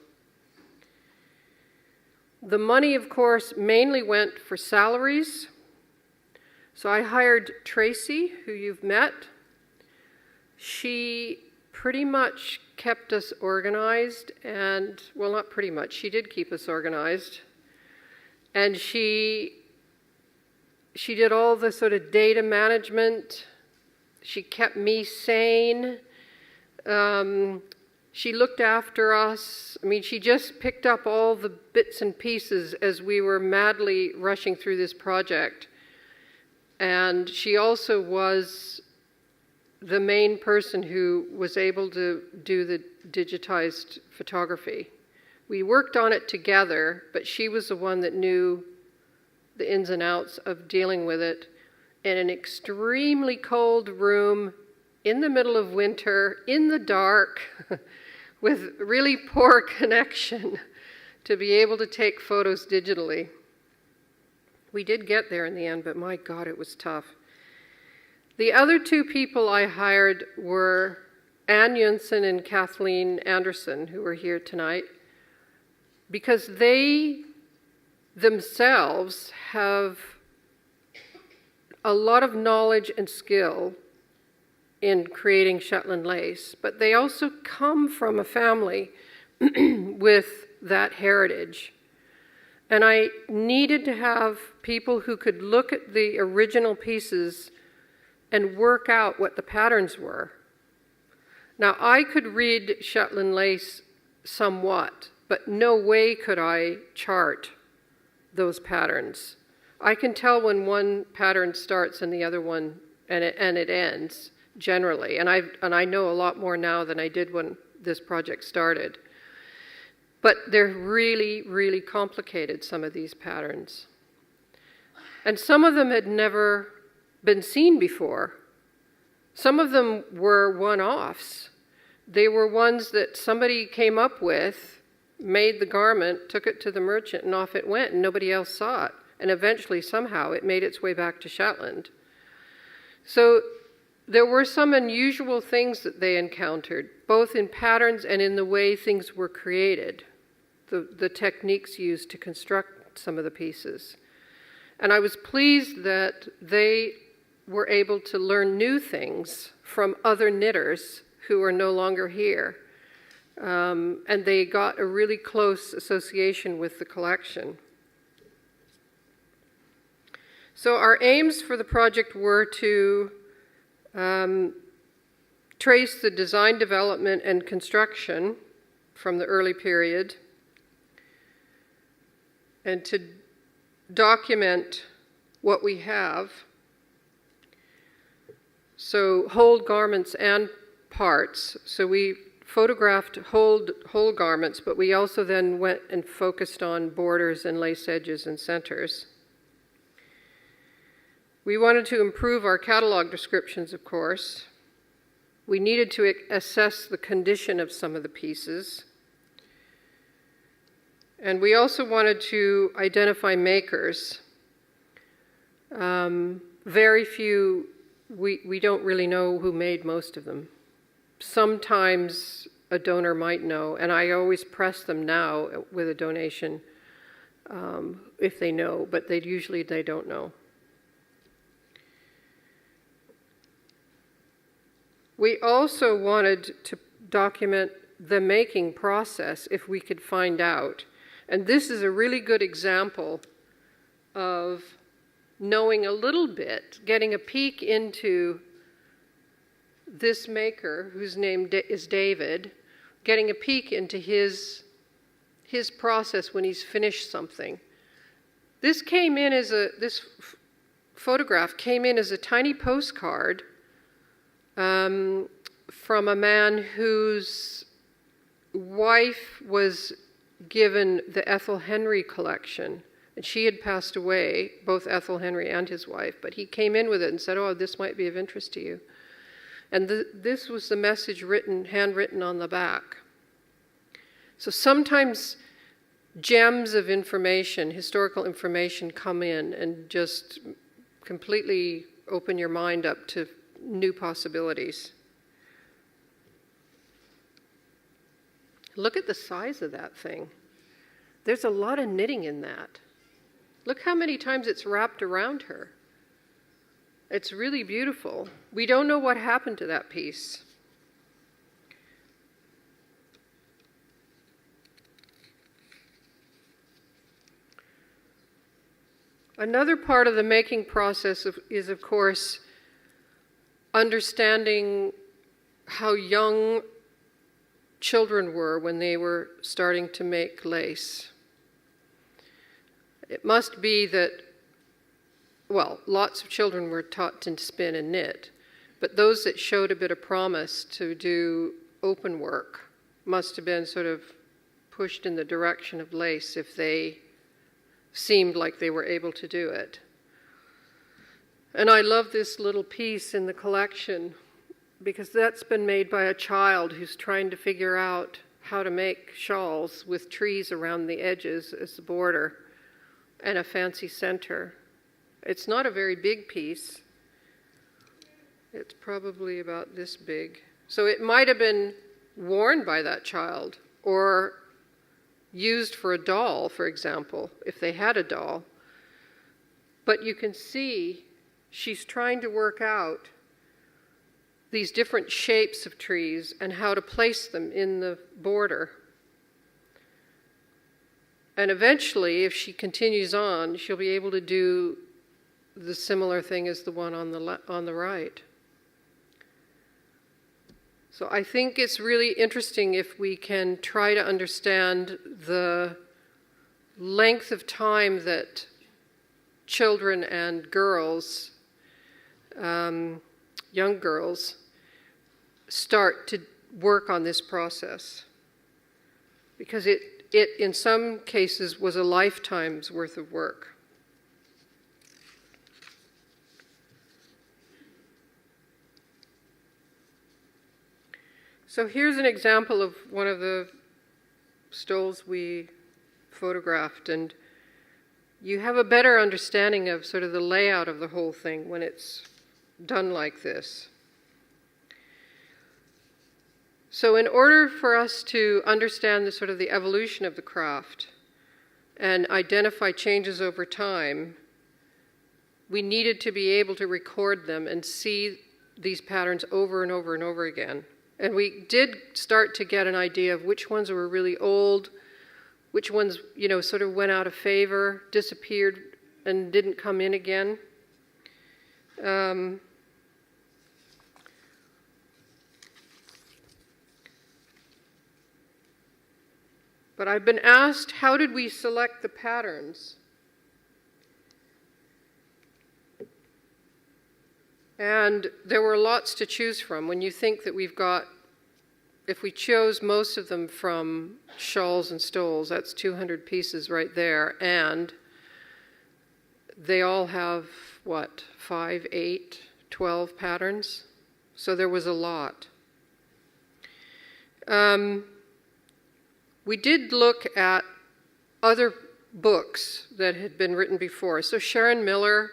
The money, of course, mainly went for salaries. So I hired Tracy, who you've met. She pretty much kept us organized, and, well, not pretty much, she did keep us organized. And she did all the sort of data management. She kept me sane. She looked after us. I mean, she just picked up all the bits and pieces as we were madly rushing through this project. And she also was the main person who was able to do the digitized photography. We worked on it together, but she was the one that knew the ins and outs of dealing with it in an extremely cold room in the middle of winter, in the dark, with really poor connection to be able to take photos digitally. We did get there in the end, but my God, it was tough. The other two people I hired were Ann Yunsen and Kathleen Anderson, who are here tonight, because they themselves have a lot of knowledge and skill in creating Shetland lace, but they also come from a family with that heritage. And I needed to have people who could look at the original pieces and work out what the patterns were. Now, I could read Shetland lace somewhat, but no way could I chart those patterns. I can tell when one pattern starts and the other one, and it ends, generally. And I know a lot more now than I did when this project started. But they're really, really complicated, some of these patterns. And some of them had never been seen before. Some of them were one-offs. They were ones that somebody came up with, made the garment, took it to the merchant, and off it went, and nobody else saw it. And eventually, somehow, it made its way back to Shetland. So there were some unusual things that they encountered, both in patterns and in the way things were created, the techniques used to construct some of the pieces. And I was pleased that they were able to learn new things from other knitters who are no longer here. And they got a really close association with the collection. So our aims for the project were to trace the design, development, and construction from the early period, and to document what we have. So whole garments and parts. So we photographed whole garments, but we also then went and focused on borders and lace edges and centers. We wanted to improve our catalog descriptions, of course. We needed to assess the condition of some of the pieces. And we also wanted to identify makers. Very few, we don't really know who made most of them. Sometimes a donor might know, and I always press them now with a donation if they know, but usually they don't know. We also wanted to document the making process if we could find out. And this is a really good example of knowing a little bit, getting a peek into this maker, whose name is David, getting a peek into his process when he's finished something. This photograph came in as a tiny postcard from a man whose wife was given the Ethel Henry collection. And she had passed away, both Ethel Henry and his wife, but he came in with it and said, "Oh, this might be of interest to you." And this was the message handwritten on the back. So sometimes gems of information, historical information, come in and just completely open your mind up to new possibilities. Look at the size of that thing. There's a lot of knitting in that. Look how many times it's wrapped around her. It's really beautiful. We don't know what happened to that piece. Another part of the making process is, of course, understanding how young children were when they were starting to make lace. It must be that, well, lots of children were taught to spin and knit, but those that showed a bit of promise to do open work must have been sort of pushed in the direction of lace if they seemed like they were able to do it. And I love this little piece in the collection because that's been made by a child who's trying to figure out how to make shawls with trees around the edges as the border and a fancy center. It's not a very big piece. It's probably about this big. So it might have been worn by that child or used for a doll, for example, if they had a doll. But you can see she's trying to work out these different shapes of trees and how to place them in the border. And eventually, if she continues on, she'll be able to do the similar thing as the one on the right. So I think it's really interesting if we can try to understand the length of time that children and girls, young girls, start to work on this process. Because it in some cases was a lifetime's worth of work. So here's an example of one of the stoles we photographed, and you have a better understanding of sort of the layout of the whole thing when it's done like this. So in order for us to understand the sort of the evolution of the craft and identify changes over time, we needed to be able to record them and see these patterns over and over and over again. And we did start to get an idea of which ones were really old, which ones, sort of went out of favor, disappeared, and didn't come in again. But I've been asked, how did we select the patterns? And there were lots to choose from. When you think that if we chose most of them from shawls and stoles, that's 200 pieces right there. And they all have, 5, 8, 12 patterns? So there was a lot. We did look at other books that had been written before. So Sharon Miller,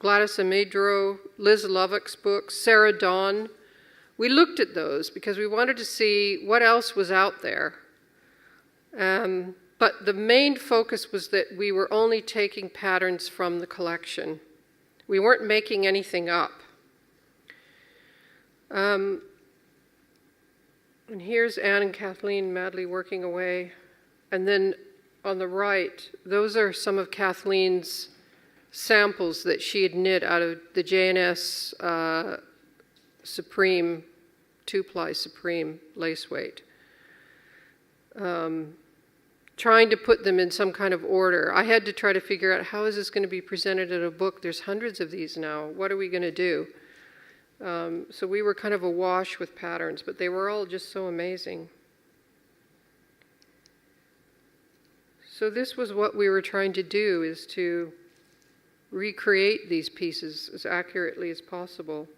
Gladys Amedro, Liz Lovick's books, Sarah Dawn. We looked at those because we wanted to see what else was out there. But the main focus was that we were only taking patterns from the collection. We weren't making anything up. And here's Anne and Kathleen madly working away. And then on the right, those are some of Kathleen's samples that she had knit out of the J&S Supreme, 2-ply Supreme lace weight. Trying to put them in some kind of order. I had to try to figure out, how is this going to be presented in a book? There's hundreds of these now. What are we going to do? So we were kind of awash with patterns, but they were all just so amazing. So this was what we were trying to do, is to recreate these pieces as accurately as possible.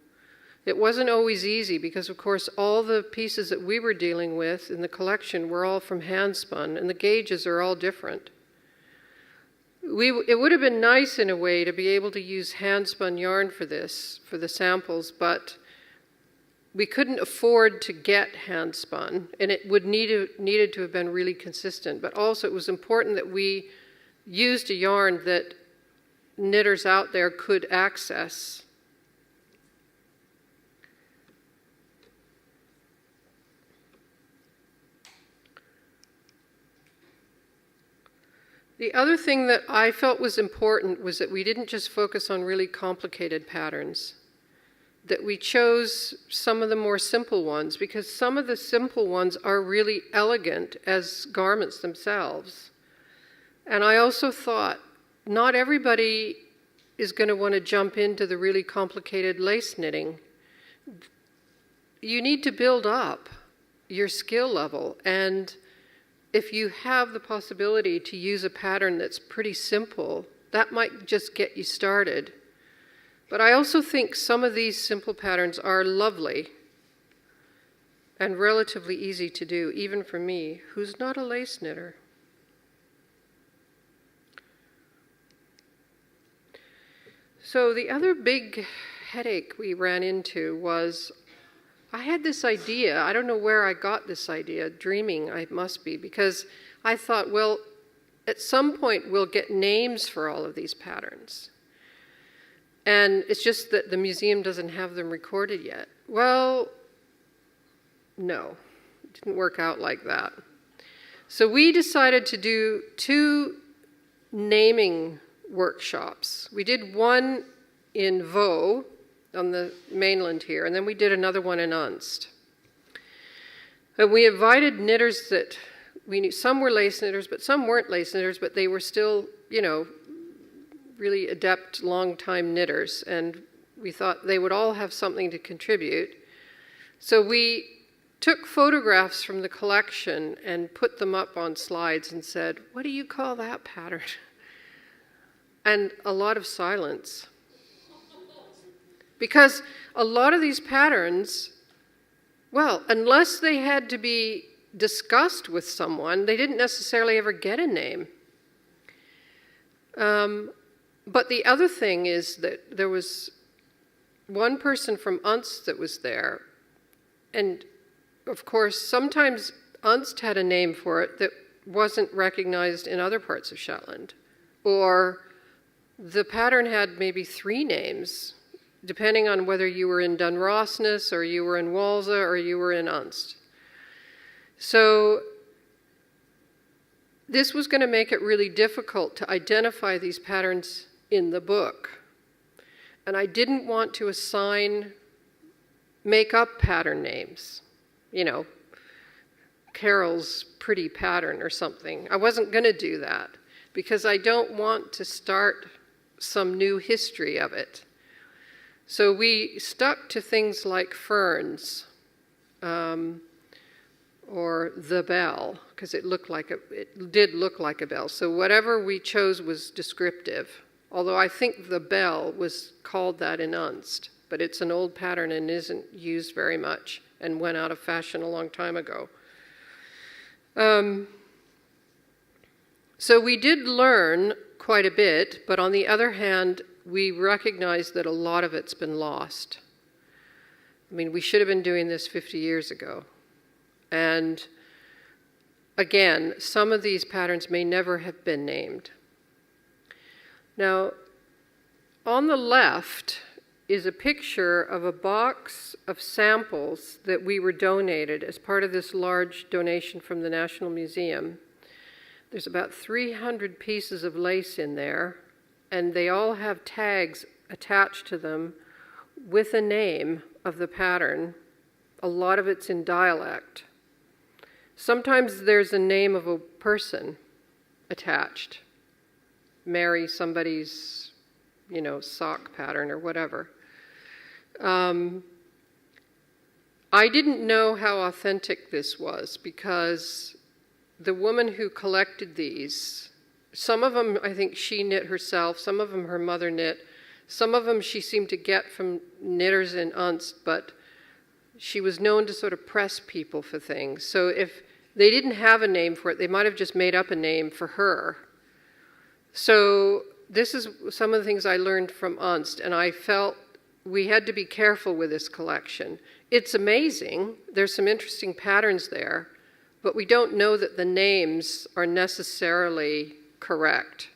It wasn't always easy because, of course, all the pieces that we were dealing with in the collection were all from hand spun, and the gauges are all different. It would have been nice in a way to be able to use hand spun yarn for this, for the samples, but we couldn't afford to get hand spun, and it would needed to have been really consistent. But also it was important that we used a yarn that knitters out there could access The other thing that I felt was important was that we didn't just focus on really complicated patterns, that we chose some of the more simple ones, because some of the simple ones are really elegant as garments themselves. And I also thought, not everybody is going to want to jump into the really complicated lace knitting. You need to build up your skill level, and if you have the possibility to use a pattern that's pretty simple, that might just get you started. But I also think some of these simple patterns are lovely and relatively easy to do, even for me, who's not a lace knitter. So the other big headache we ran into was, I had this idea, I don't know where I got this idea, dreaming I must be, because I thought, well, at some point we'll get names for all of these patterns. And it's just that the museum doesn't have them recorded yet. Well, no, it didn't work out like that. So we decided to do 2 naming workshops. We did one in Vaud, on the mainland here, and then we did another one in Unst. And we invited knitters that we knew, some were lace knitters, but some weren't lace knitters, but they were still, you know, really adept, long-time knitters, and we thought they would all have something to contribute. So we took photographs from the collection and put them up on slides and said, what do you call that pattern? And a lot of silence. Because a lot of these patterns, well, unless they had to be discussed with someone, they didn't necessarily ever get a name. But the other thing is that there was one person from Unst that was there, and of course, sometimes Unst had a name for it that wasn't recognized in other parts of Shetland, or the pattern had maybe 3 names, depending on whether you were in Dunrossness, or you were in Walsa, or you were in Unst. So this was going to make it really difficult to identify these patterns in the book. And I didn't want to make up pattern names, you know, Carol's pretty pattern or something. I wasn't going to do that because I don't want to start some new history of it. So we stuck to things like ferns, or the bell, because it did look like a bell. So whatever we chose was descriptive. Although I think the bell was called that in Unst, but it's an old pattern and isn't used very much and went out of fashion a long time ago. So we did learn quite a bit, but on the other hand, we recognize that a lot of it's been lost. I mean, we should have been doing this 50 years ago. And again, some of these patterns may never have been named. Now, on the left is a picture of a box of samples that we were donated as part of this large donation from the National Museum. There's about 300 pieces of lace in there, and they all have tags attached to them with a name of the pattern. A lot of it's in dialect. Sometimes there's a name of a person attached. Mary somebody's, you know, sock pattern or whatever. I didn't know how authentic this was because the woman who collected these, some of them I think she knit herself, some of them her mother knit, some of them she seemed to get from knitters in Unst, but she was known to sort of press people for things. So if they didn't have a name for it, they might have just made up a name for her. So this is some of the things I learned from Unst, and I felt we had to be careful with this collection. It's amazing. There's some interesting patterns there, but we don't know that the names are necessarily correct.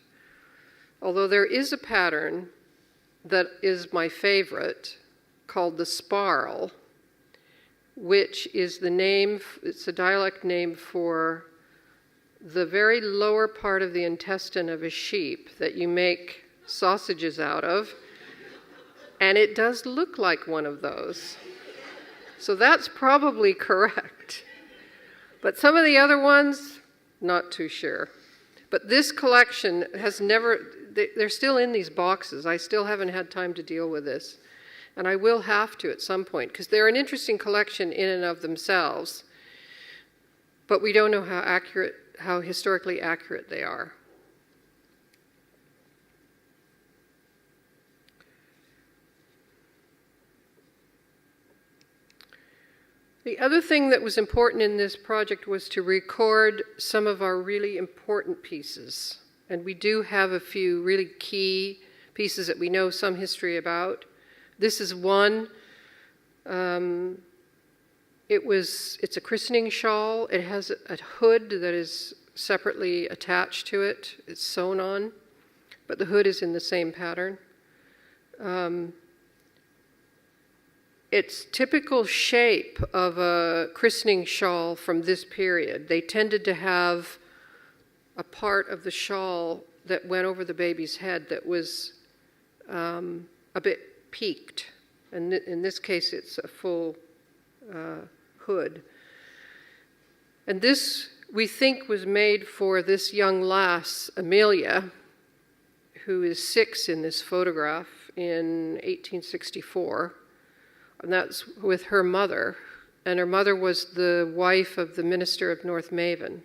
Although there is a pattern that is my favorite called the Sparl, which is the name, it's a dialect name for the very lower part of the intestine of a sheep that you make sausages out of, and it does look like one of those. So that's probably correct. But some of the other ones, not too sure. But this collection has never, they're still in these boxes. I still haven't had time to deal with this. And I will have to at some point, because they're an interesting collection in and of themselves. But we don't know how historically accurate they are. The other thing that was important in this project was to record some of our really important pieces. And we do have a few really key pieces that we know some history about. This is one. It's a christening shawl. It has a hood that is separately attached to it. It's sewn on, but the hood is in the same pattern. It's typical shape of a christening shawl from this period. They tended to have a part of the shawl that went over the baby's head that was a bit peaked. And in this case, it's a full hood. And this, we think, was made for this young lass, Amelia, who is 6 in this photograph in 1864. And that's with her mother. And her mother was the wife of the minister of North Maven.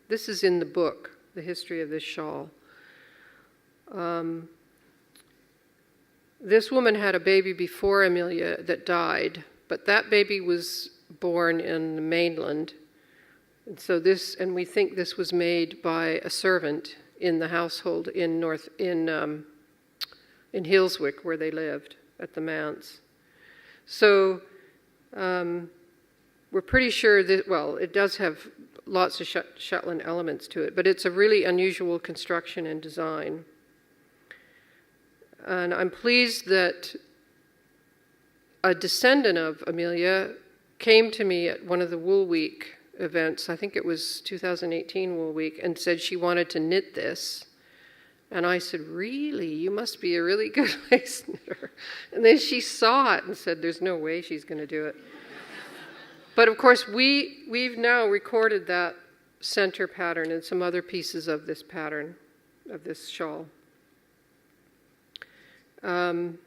This is in the book, The History of this Shawl. This woman had a baby before Amelia that died, but that baby was born in the mainland. And we think this was made by a servant in the household in Hillswick, where they lived at the manse. So we're pretty sure that, well, it does have lots of Shetland elements to it, but it's a really unusual construction and design. And I'm pleased that a descendant of Amelia came to me at one of the Wool Week events, I think it was 2018 Wool Week, and said she wanted to knit this. And I said, really? You must be a really good lace knitter. And then she saw it and said, there's no way she's going to do it. But of course, we've now recorded that center pattern and some other pieces of this pattern, of this shawl. But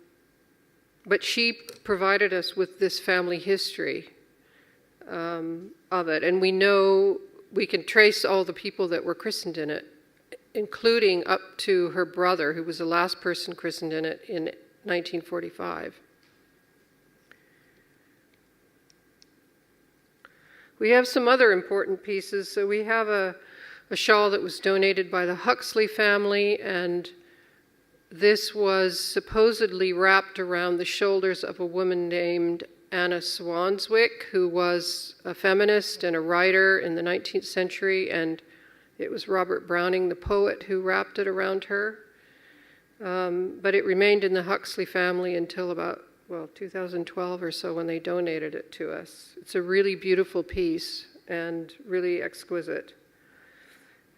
she provided us with this family history of it. And we know we can trace all the people that were christened in it, including up to her brother, who was the last person christened in it in 1945. We have some other important pieces. So we have a shawl that was donated by the Huxley family, and this was supposedly wrapped around the shoulders of a woman named Anna Swanswick, who was a feminist and a writer in the 19th century, and it was Robert Browning, the poet, who wrapped it around her. But it remained in the Huxley family until about, 2012 or so, when they donated it to us. It's a really beautiful piece and really exquisite.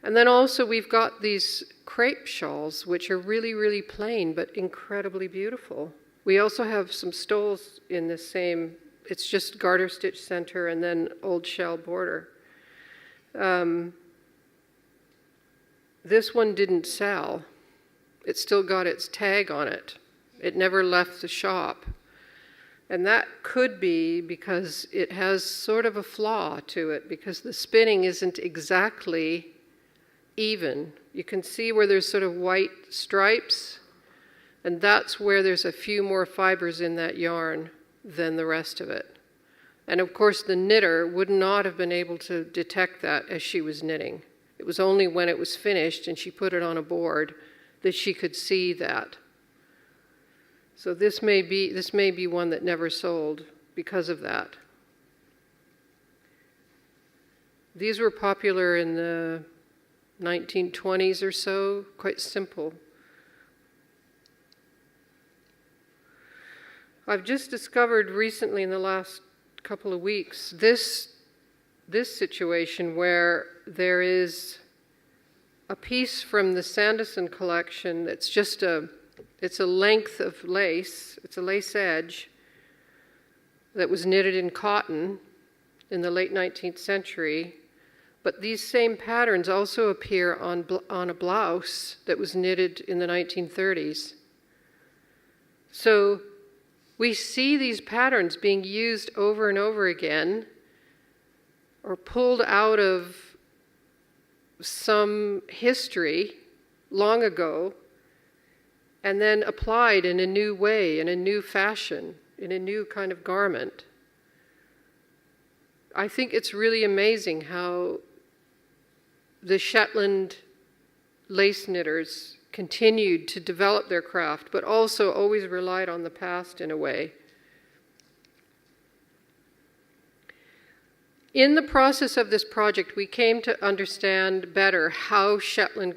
And then also we've got these crepe shawls, which are really, really plain, but incredibly beautiful. We also have some stoles in the same, it's just garter stitch center and then old shell border. This one didn't sell. It still got its tag on it. It never left the shop. And that could be because it has sort of a flaw to it, because the spinning isn't exactly even. You can see where there's sort of white stripes, and that's where there's a few more fibers in that yarn than the rest of it. And of course, the knitter would not have been able to detect that as she was knitting. It was only when it was finished and she put it on a board that she could see that. So this may be one that never sold because of that. These were popular in the 1920s or so, quite simple. I've just discovered recently in the last couple of weeks this situation where there is a piece from the Sanderson collection that's just it's a length of lace, it's a lace edge that was knitted in cotton in the late 19th century, but these same patterns also appear on a blouse that was knitted in the 1930s. So we see these patterns being used over and over again, or pulled out of some history long ago, and then applied in a new way, in a new fashion, in a new kind of garment. I think it's really amazing how the Shetland lace knitters continued to develop their craft, but also always relied on the past in a way. In the process of this project, we came to understand better how Shetland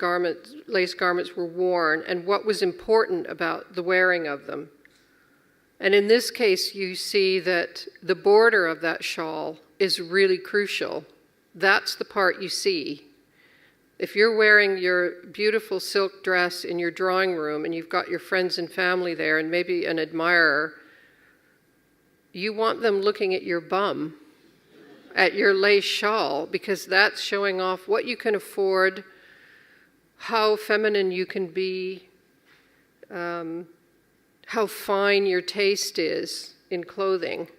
lace garments were worn and what was important about the wearing of them. And in this case, you see that the border of that shawl is really crucial. That's the part you see. If you're wearing your beautiful silk dress in your drawing room and you've got your friends and family there and maybe an admirer, you want them looking at your bum, at your lace shawl, because that's showing off what you can afford, how feminine you can be, how fine your taste is in clothing.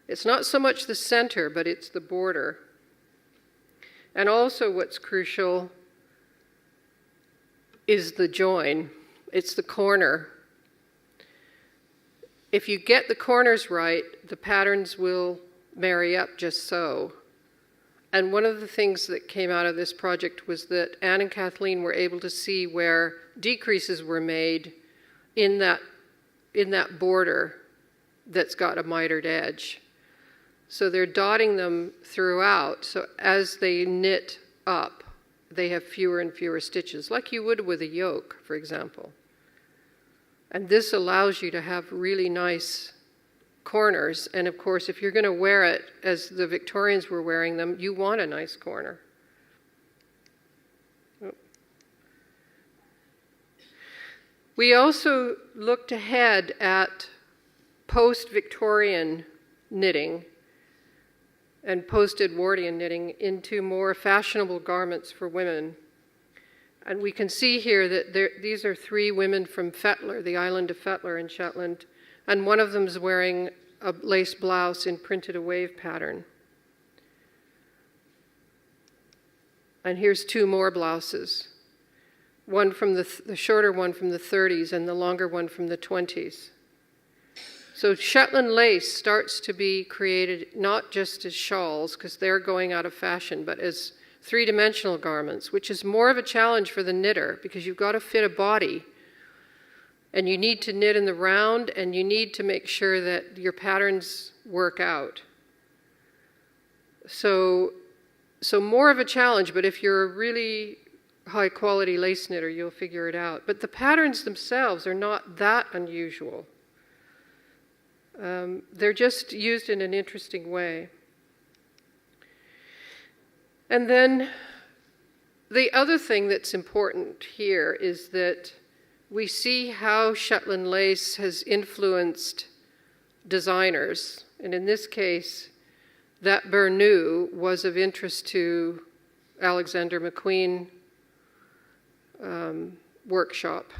It's not so much the center, but it's the border. And also what's crucial is the join. It's the corner. If you get the corners right, the patterns will marry up just so. And one of the things that came out of this project was that Anne and Kathleen were able to see where decreases were made in that border that's got a mitered edge. So they're dotting them throughout, so as they knit up, they have fewer and fewer stitches, like you would with a yoke, for example. And this allows you to have really nice corners, and of course, if you're going to wear it as the Victorians were wearing them, you want a nice corner. We also looked ahead at post-Victorian knitting and post-Edwardian knitting into more fashionable garments for women. And we can see here that these are 3 women from Fetler, the island of Fetler in Shetland, and one of them is wearing a lace blouse in printed a wave pattern. And here's 2 more blouses. One from the shorter one from the 30s and the longer one from the 20s. So Shetland lace starts to be created not just as shawls, because they're going out of fashion, but as 3-dimensional garments, which is more of a challenge for the knitter, because you've got to fit a body. And you need to knit in the round, and you need to make sure that your patterns work out. So more of a challenge, but if you're a really high-quality lace knitter, you'll figure it out. But the patterns themselves are not that unusual. They're just used in an interesting way. And then the other thing that's important here is that we see how Shetland lace has influenced designers. And in this case, that Bernu was of interest to Alexander McQueen workshop.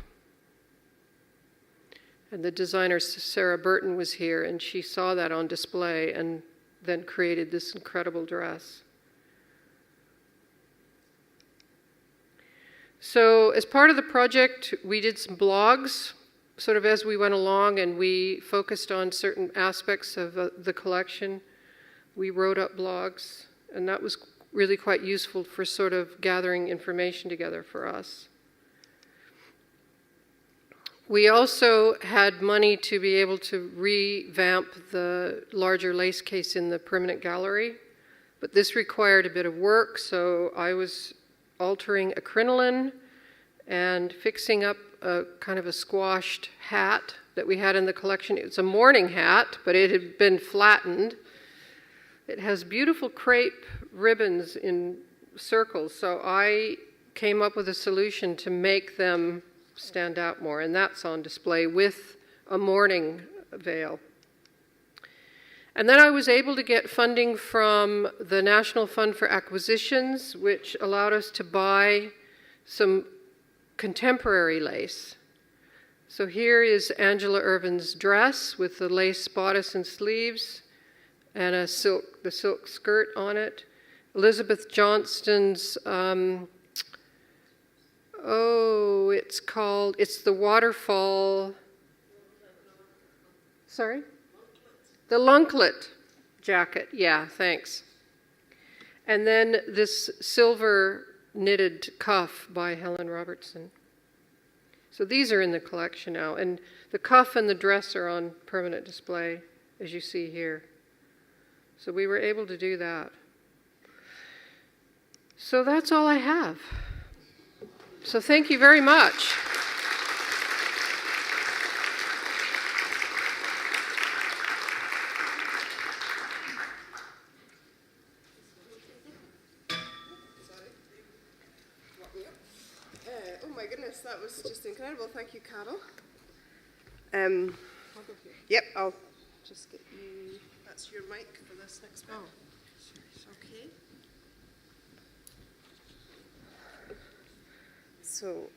And the designer Sarah Burton was here, and she saw that on display and then created this incredible dress. So as part of the project, we did some blogs sort of as we went along, and we focused on certain aspects of the collection. We wrote up blogs, and that was really quite useful for sort of gathering information together for us. We also had money to be able to revamp the larger lace case in the permanent gallery, but this required a bit of work, so I was altering a crinoline and fixing up a kind of a squashed hat that we had in the collection. It's a morning hat, but it had been flattened. It has beautiful crepe ribbons in circles, so I came up with a solution to make them stand out more, and that's on display with a mourning veil. And then I was able to get funding from the National Fund for Acquisitions, which allowed us to buy some contemporary lace. So here is Angela Irvin's dress with the lace bodice and sleeves and the silk skirt on it. Elizabeth Johnston's, it's the waterfall, sorry? The Lunklet jacket, yeah, thanks. And then this silver knitted cuff by Helen Robertson. So these are in the collection now, and the cuff and the dress are on permanent display, as you see here. So we were able to do that. So that's all I have. So thank you very much. Oh my goodness, that was just incredible. Thank you, Carol. Yep, I'll just get you. That's your mic for this next bit. Oh, okay. So,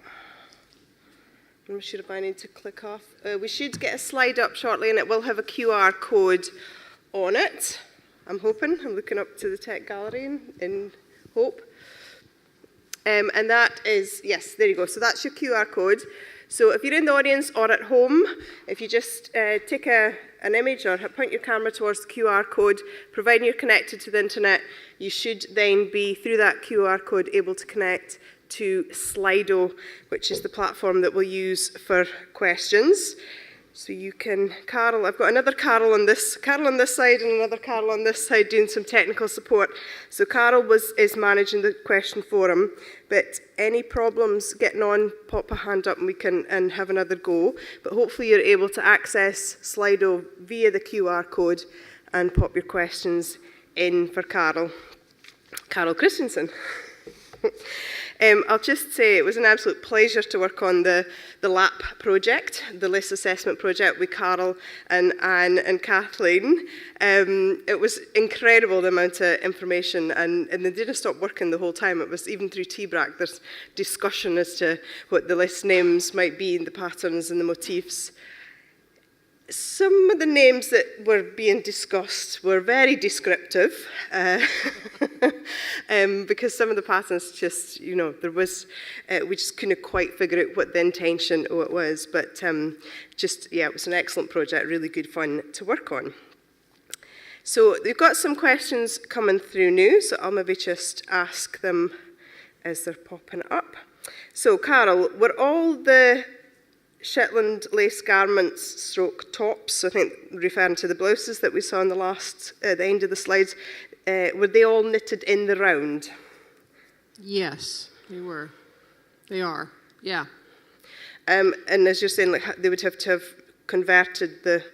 I'm sure if I need to click off. We should get a slide up shortly, and it will have a QR code on it. I'm hoping. I'm looking up to the tech gallery in hope. And that is, yes, there you go. So that's your QR code. So if you're in the audience or at home, if you just take an image or point your camera towards the QR code, providing you're connected to the internet, you should then be, through that QR code, able to connect to Slido, which is the platform that we'll use for questions. So you can, Carol, I've got another Carol on this side and another Carol on this side doing some technical support. So Carol is managing the question forum, but any problems getting on, pop a hand up and we can have another go. But hopefully you're able to access Slido via the QR code and pop your questions in for Carol Christiansen. I'll just say it was an absolute pleasure to work on the LAP project, the Lace Assessment Project with Carol and Anne and Kathleen. It was incredible, the amount of information, and they didn't stop working the whole time. It was even through TBRAC, there's discussion as to what the list names might be, and the patterns and the motifs. Some of the names that were being discussed were very descriptive, because some of the patterns just, there was, we just couldn't quite figure out what the intention it was, but it was an excellent project, really good fun to work on. So we've got some questions coming through now, so I'll maybe just ask them as they're popping up. So Carol, were all the Shetland lace garments / tops, I think referring to the blouses that we saw in the end of the slides, were they all knitted in the round? Yes, they were. They are, yeah. And as you're saying, they would have to have converted the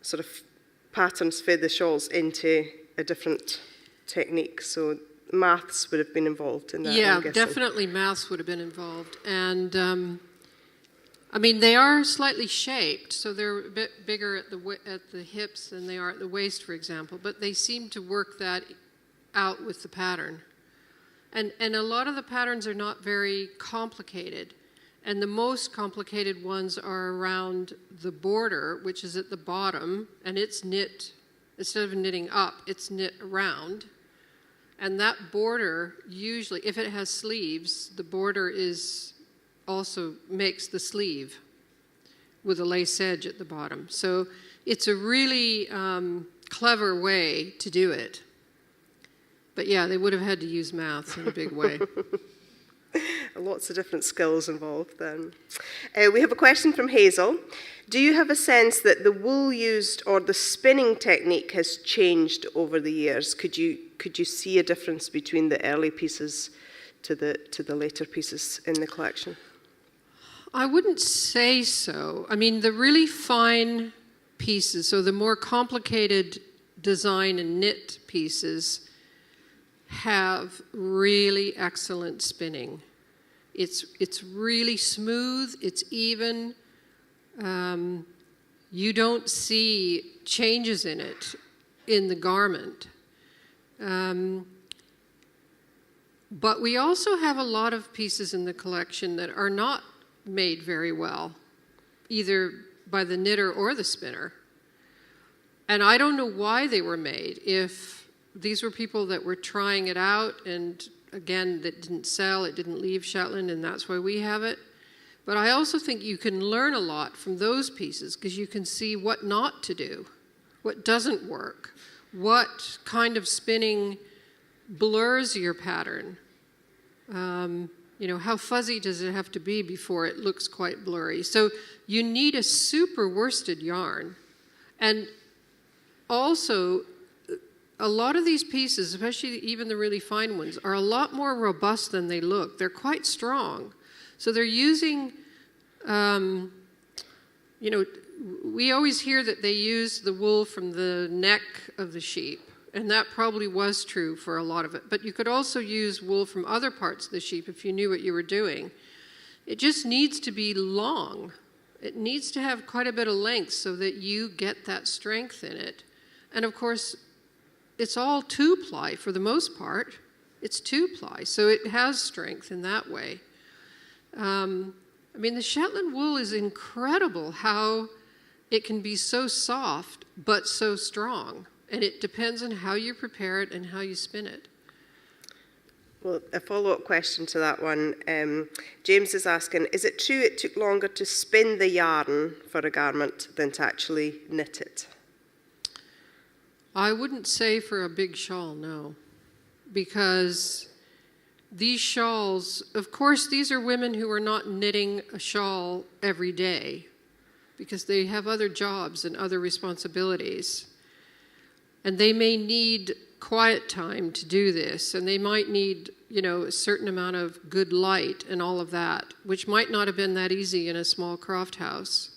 sort of patterns for the shawls into a different technique, so maths would have been involved in that. Yeah, definitely maths would have been involved. And they are slightly shaped, so they're a bit bigger at the hips than they are at the waist, for example, but they seem to work that out with the pattern. And a lot of the patterns are not very complicated, and the most complicated ones are around the border, which is at the bottom, and it's knit, instead of knitting up, it's knit around. And that border, usually, if it has sleeves, the border also makes the sleeve with a lace edge at the bottom. So it's a really clever way to do it. But yeah, they would have had to use maths in a big way. Lots of different skills involved then. We have a question from Hazel. Do you have a sense that the wool used or the spinning technique has changed over the years? Could you see a difference between the early pieces to the later pieces in the collection? I wouldn't say so. The really fine pieces, so the more complicated design and knit pieces, have really excellent spinning. It's really smooth, it's even. You don't see changes in it in the garment. But we also have a lot of pieces in the collection that are not made very well, either by the knitter or the spinner. And I don't know why they were made. If these were people that were trying it out, and again, that didn't sell, it didn't leave Shetland, and that's why we have it. But I also think you can learn a lot from those pieces, because you can see what not to do, what doesn't work, what kind of spinning blurs your pattern. How fuzzy does it have to be before it looks quite blurry? So you need a super worsted yarn. And also, a lot of these pieces, especially even the really fine ones, are a lot more robust than they look. They're quite strong. So they're using, we always hear that they use the wool from the neck of the sheep. And that probably was true for a lot of it. But you could also use wool from other parts of the sheep if you knew what you were doing. It just needs to be long. It needs to have quite a bit of length so that you get that strength in it. And of course, it's all two-ply for the most part. It's two-ply, so it has strength in that way. The Shetland wool is incredible how it can be so soft but so strong. And it depends on how you prepare it and how you spin it. Well, a follow-up question to that one. James is asking, is it true it took longer to spin the yarn for a garment than to actually knit it? I wouldn't say for a big shawl, no. Because these shawls, of course, these are women who are not knitting a shawl every day because they have other jobs and other responsibilities. And they may need quiet time to do this, and they might need, a certain amount of good light and all of that, which might not have been that easy in a small croft house.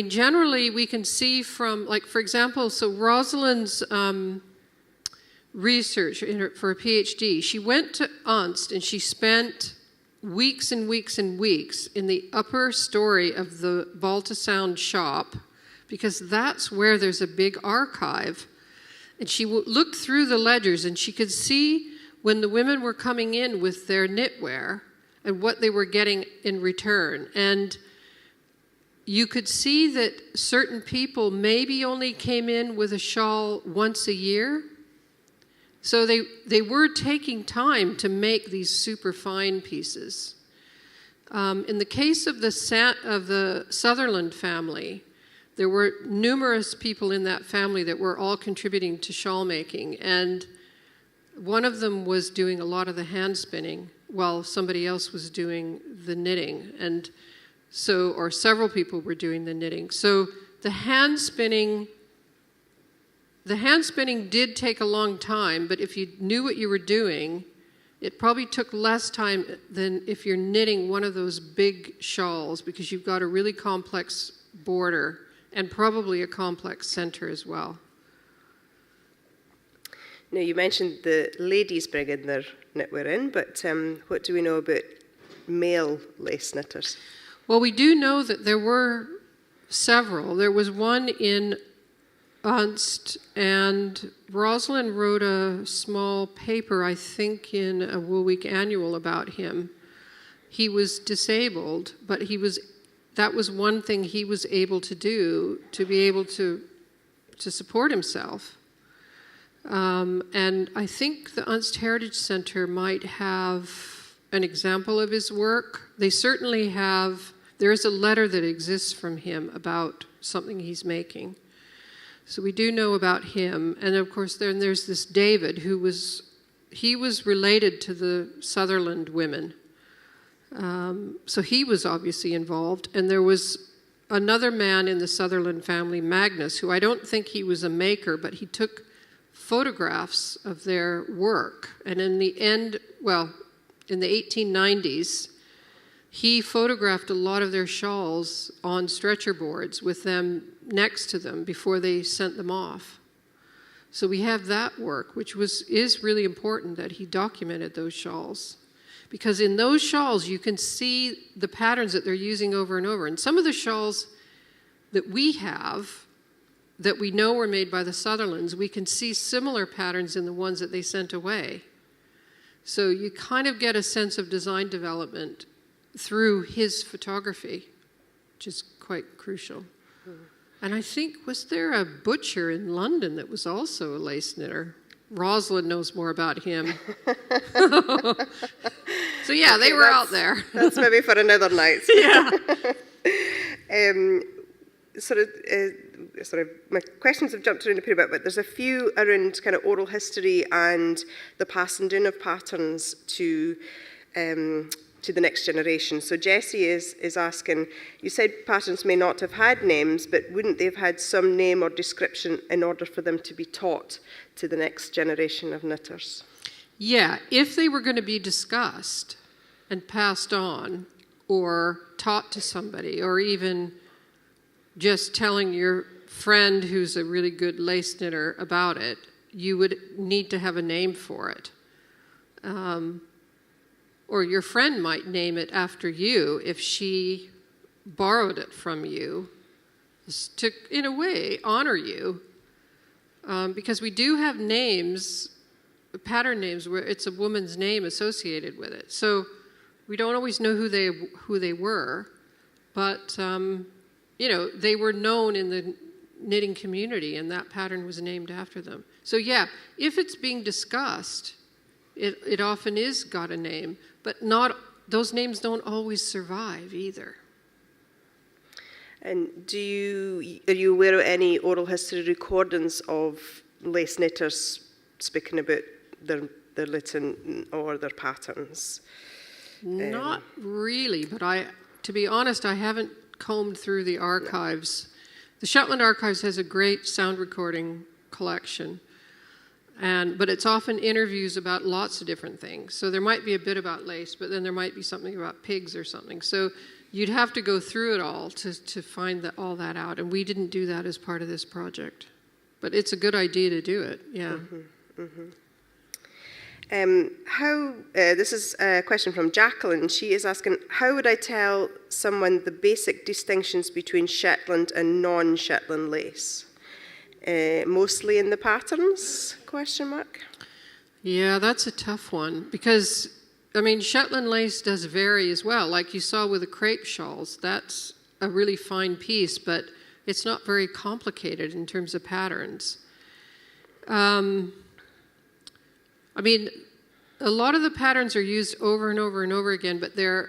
Generally, we can see from, for example, so Rosalind's research for a PhD, she went to Unst and she spent weeks and weeks and weeks in the upper story of the Balta Sound shop, because that's where there's a big archive. And she looked through the ledgers and she could see when the women were coming in with their knitwear and what they were getting in return. And you could see that certain people maybe only came in with a shawl once a year. So they were taking time to make these super fine pieces. In the case of the Sutherland family, there were numerous people in that family that were all contributing to shawl making, and one of them was doing a lot of the hand spinning while somebody else was doing the knitting, and or several people were doing the knitting. So the hand spinning did take a long time, but if you knew what you were doing, it probably took less time than if you're knitting one of those big shawls, because you've got a really complex border and probably a complex center as well. Now, you mentioned the ladies bringing their knitwear in, but what do we know about male lace knitters? Well, we do know that there were several. There was one in Unst, and Rosalind wrote a small paper, I think in a Wool Week Annual, about him. He was disabled, but that was one thing he was able to do to be able to support himself. And I think the Unst Heritage Center might have an example of his work. They certainly have. There is a letter that exists from him about something he's making. So we do know about him. And of course, then there's this David, he was related to the Sutherland women. So he was obviously involved. And there was another man in the Sutherland family, Magnus, who I don't think he was a maker, but he took photographs of their work. And in the end, in the 1890s, he photographed a lot of their shawls on stretcher boards with them next to them before they sent them off. So we have that work, which is really important that he documented those shawls. because in those shawls you can see the patterns that they're using over and over. And some of the shawls that we have, that we know were made by the Sutherlands, we can see similar patterns in the ones that they sent away. So you kind of get a sense of design development through his photography, which is quite crucial. And I think, was there a butcher in London that was also a lace knitter? Rosalind knows more about him. So yeah, they were out there. That's maybe for another night. Yeah. My questions have jumped around a bit, but there's a few around kind of oral history and the passing down of patterns to the next generation. So Jessie is asking, you said patterns may not have had names, but wouldn't they have had some name or description in order for them to be taught to the next generation of knitters? Yeah, if they were going to be discussed and passed on or taught to somebody, or even just telling your friend who's a really good lace knitter about it, you would need to have a name for it. Or your friend might name it after you if she borrowed it from you, to, in a way, honor you. Because we do have names, pattern names, where it's a woman's name associated with it. So we don't always know who they were, but they were known in the knitting community, and that pattern was named after them. So yeah, if it's being discussed, it often is got a name, but those names don't always survive either. And are you aware of any oral history recordings of lace knitters speaking about their litten or their patterns? Not really, but to be honest, I haven't combed through the archives. The Shetland Archives has a great sound recording collection, but it's often interviews about lots of different things. So there might be a bit about lace, but then there might be something about pigs or something. So you'd have to go through it all to find all that out, and we didn't do that as part of this project. But it's a good idea to do it, yeah. Mm-hmm, mm-hmm. This is a question from Jacqueline. She is asking, how would I tell someone the basic distinctions between Shetland and non-Shetland lace? Mostly in the patterns, ? Yeah, that's a tough one, because, Shetland lace does vary as well. Like you saw with the crepe shawls, that's a really fine piece, but it's not very complicated in terms of patterns. A lot of the patterns are used over and over and over again, but they're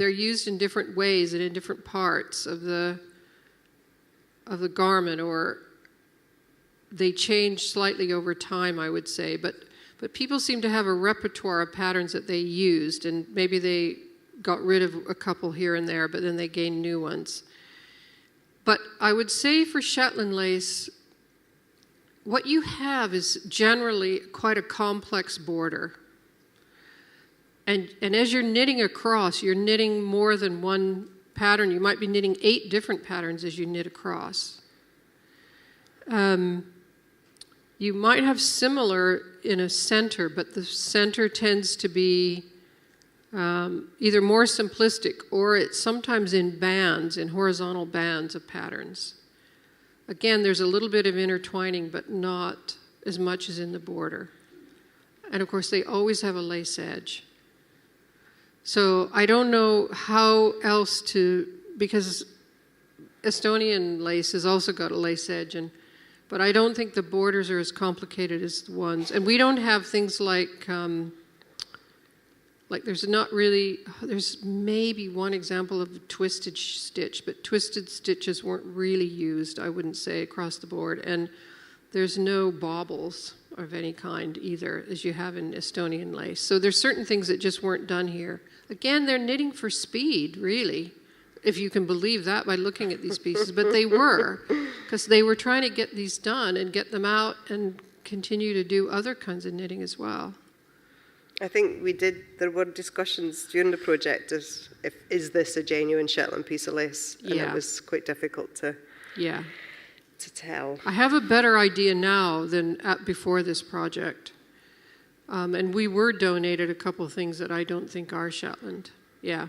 used in different ways and in different parts of the garment, or they change slightly over time, I would say. But people seem to have a repertoire of patterns that they used, and maybe they got rid of a couple here and there, but then they gained new ones. But I would say for Shetland lace, what you have is generally quite a complex border. And as you're knitting across, you're knitting more than one pattern. You might be knitting 8 different patterns as you knit across. You might have similar in a center, but the center tends to be either more simplistic, or it's sometimes in bands, in horizontal bands of patterns. Again, there's a little bit of intertwining, but not as much as in the border. And of course, they always have a lace edge. So I don't know how else because Estonian lace has also got a lace edge, but I don't think the borders are as complicated as the ones. And we don't have things like there's maybe one example of twisted stitch, but twisted stitches weren't really used, I wouldn't say, across the board. And there's no baubles of any kind either, as you have in Estonian lace. So there's certain things that just weren't done here. Again, they're knitting for speed, really, if you can believe that by looking at these pieces. But they were, because they were trying to get these done and get them out and continue to do other kinds of knitting as well. I think there were discussions during the project is this a genuine Shetland piece of lace? And it was quite difficult to tell. I have a better idea now than before this project. And we were donated a couple of things that I don't think are Shetland. Yeah.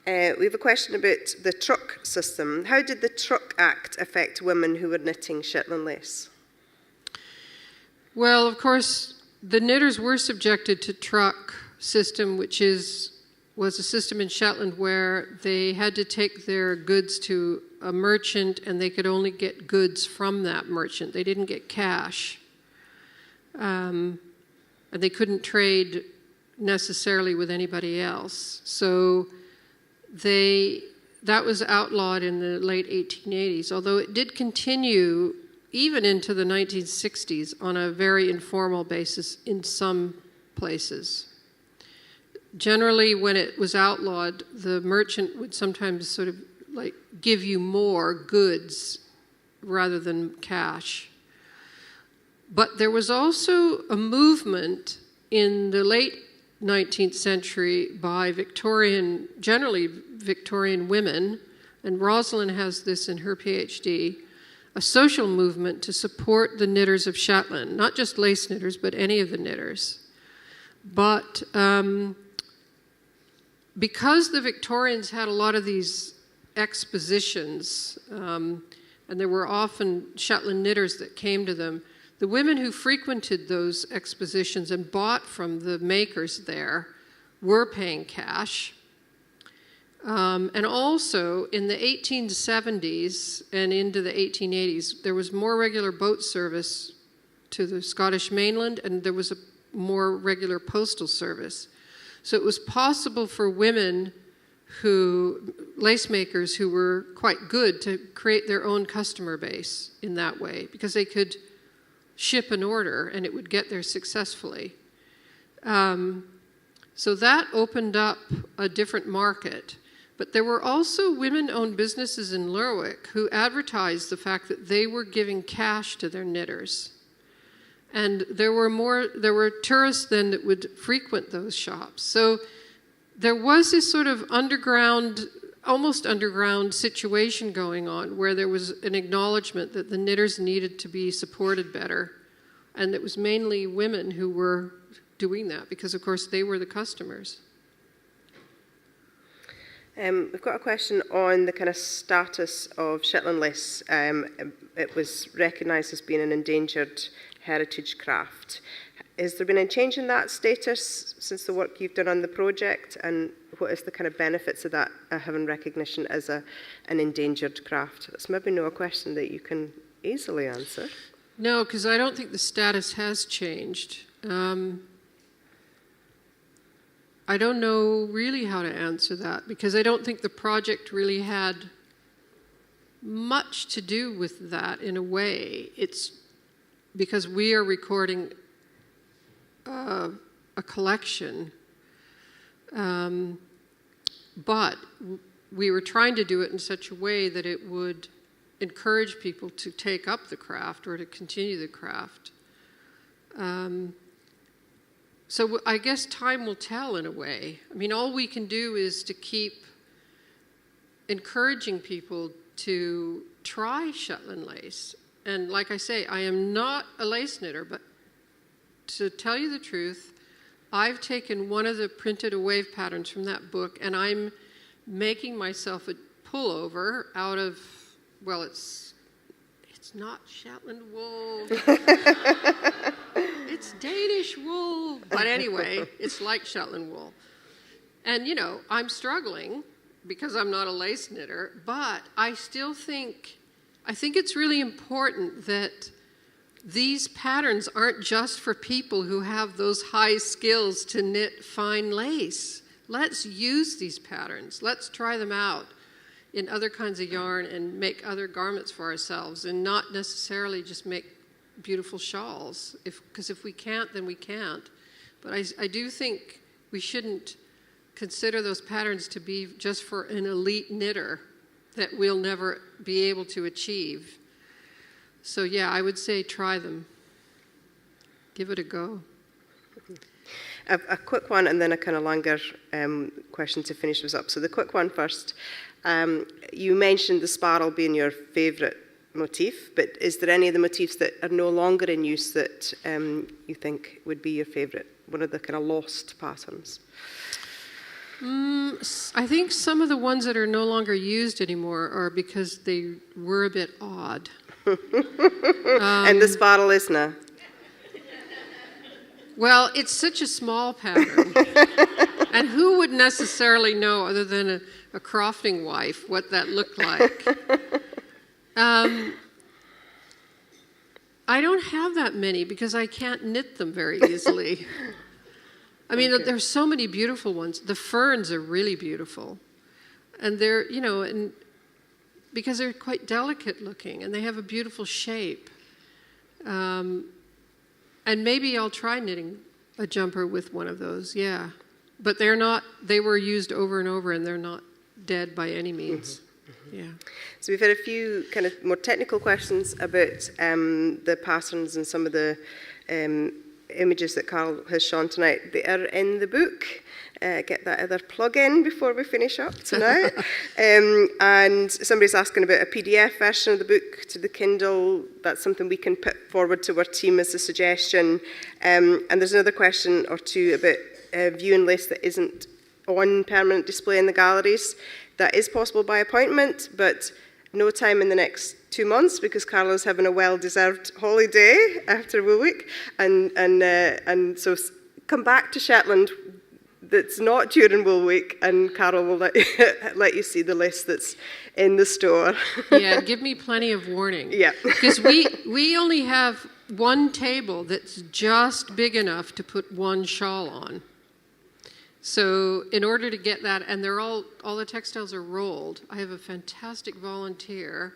We have a question about the truck system. How did the Truck Act affect women who were knitting Shetland lace? Well, of course, the knitters were subjected to truck system, which was a system in Shetland where they had to take their goods to a merchant and they could only get goods from that merchant. They didn't get cash. And they couldn't trade necessarily with anybody else. So that was outlawed in the late 1880s, although it did continue even into the 1960s on a very informal basis in some places. Generally, when it was outlawed, the merchant would sometimes sort of like give you more goods rather than cash. But there was also a movement in the late 19th century by generally Victorian women, and Rosalind has this in her PhD, a social movement to support the knitters of Shetland, not just lace knitters, but any of the knitters. But because the Victorians had a lot of these expositions, and there were often Shetland knitters that came to them, the women who frequented those expositions and bought from the makers there were paying cash. And also in the 1870s and into the 1880s, there was more regular boat service to the Scottish mainland, and there was a more regular postal service. So it was possible for women lace makers who were quite good, to create their own customer base in that way, because they could ship an order and it would get there successfully. So that opened up a different market. But there were also women-owned businesses in Lerwick who advertised the fact that they were giving cash to their knitters. And there were tourists then that would frequent those shops. So there was this sort of almost underground situation going on where there was an acknowledgement that the knitters needed to be supported better. And it was mainly women who were doing that because, of course, they were the customers. We've got a question on the kind of status of Shetland lace. It was recognised as being an endangered heritage craft. Has there been a change in that status since the work you've done on the project? And what is the kind of benefits of that, having recognition as an endangered craft? That's maybe not a question that you can easily answer. No, because I don't think the status has changed. I don't know really how to answer that, because I don't think the project really had much to do with that in a way. It's because we are recording a collection, but we were trying to do it in such a way that it would encourage people to take up the craft or to continue the craft. So I guess time will tell in a way. I mean, all we can do is to keep encouraging people to try Shetland lace. And like I say, I am not a lace knitter, but to tell you the truth, I've taken one of the printed a wave patterns from that book, and I'm making myself a pullover out of, well, it's not Shetland wool. It's Danish wool. But anyway, it's like Shetland wool. And, you know, I'm struggling because I'm not a lace knitter, but I still think it's really important that these patterns aren't just for people who have those high skills to knit fine lace. Let's use these patterns. Let's try them out in other kinds of yarn and make other garments for ourselves, and not necessarily just make beautiful shawls. Because if we can't, then we can't. But I do think we shouldn't consider those patterns to be just for an elite knitter that we'll never be able to achieve. So yeah, I would say try them. Give it a go. A quick one and then a kind of longer question to finish us up. So the quick one first. You mentioned the sparrow being your favourite motif, but is there any of the motifs that are no longer in use that you think would be your favourite? One of the kind of lost patterns? I think some of the ones that are no longer used anymore are because they were a bit odd. And the spiral is now. Well, it's such a small pattern. And who would necessarily know, other than a crofting wife, what that looked like? I don't have that many because I can't knit them very easily. I mean, there's so many beautiful ones. The ferns are really beautiful. And they're, and because they're quite delicate looking and they have a beautiful shape. And maybe I'll try knitting a jumper with one of those, yeah. But they were used over and over and they're not dead by any means. Yeah. So we've had a few kind of more technical questions about the patterns and some of the images that Carol has shown tonight. They are in the book. Get that other plug in before we finish up tonight. And somebody's asking about a PDF version of the book to the Kindle. That's something we can put forward to our team as a suggestion. And there's another question or two about a viewing list that isn't on permanent display in the galleries. That is possible by appointment, but no time in the next 2 months because Carla's having a well-deserved holiday after Woolwich, and so come back to Shetland. That's not during Woolwich, and Carol will let you see the list that's in the store. Yeah, give me plenty of warning. Yeah, because we only have one table that's just big enough to put one shawl on. So in order to get that, and all the textiles are rolled. I have a fantastic volunteer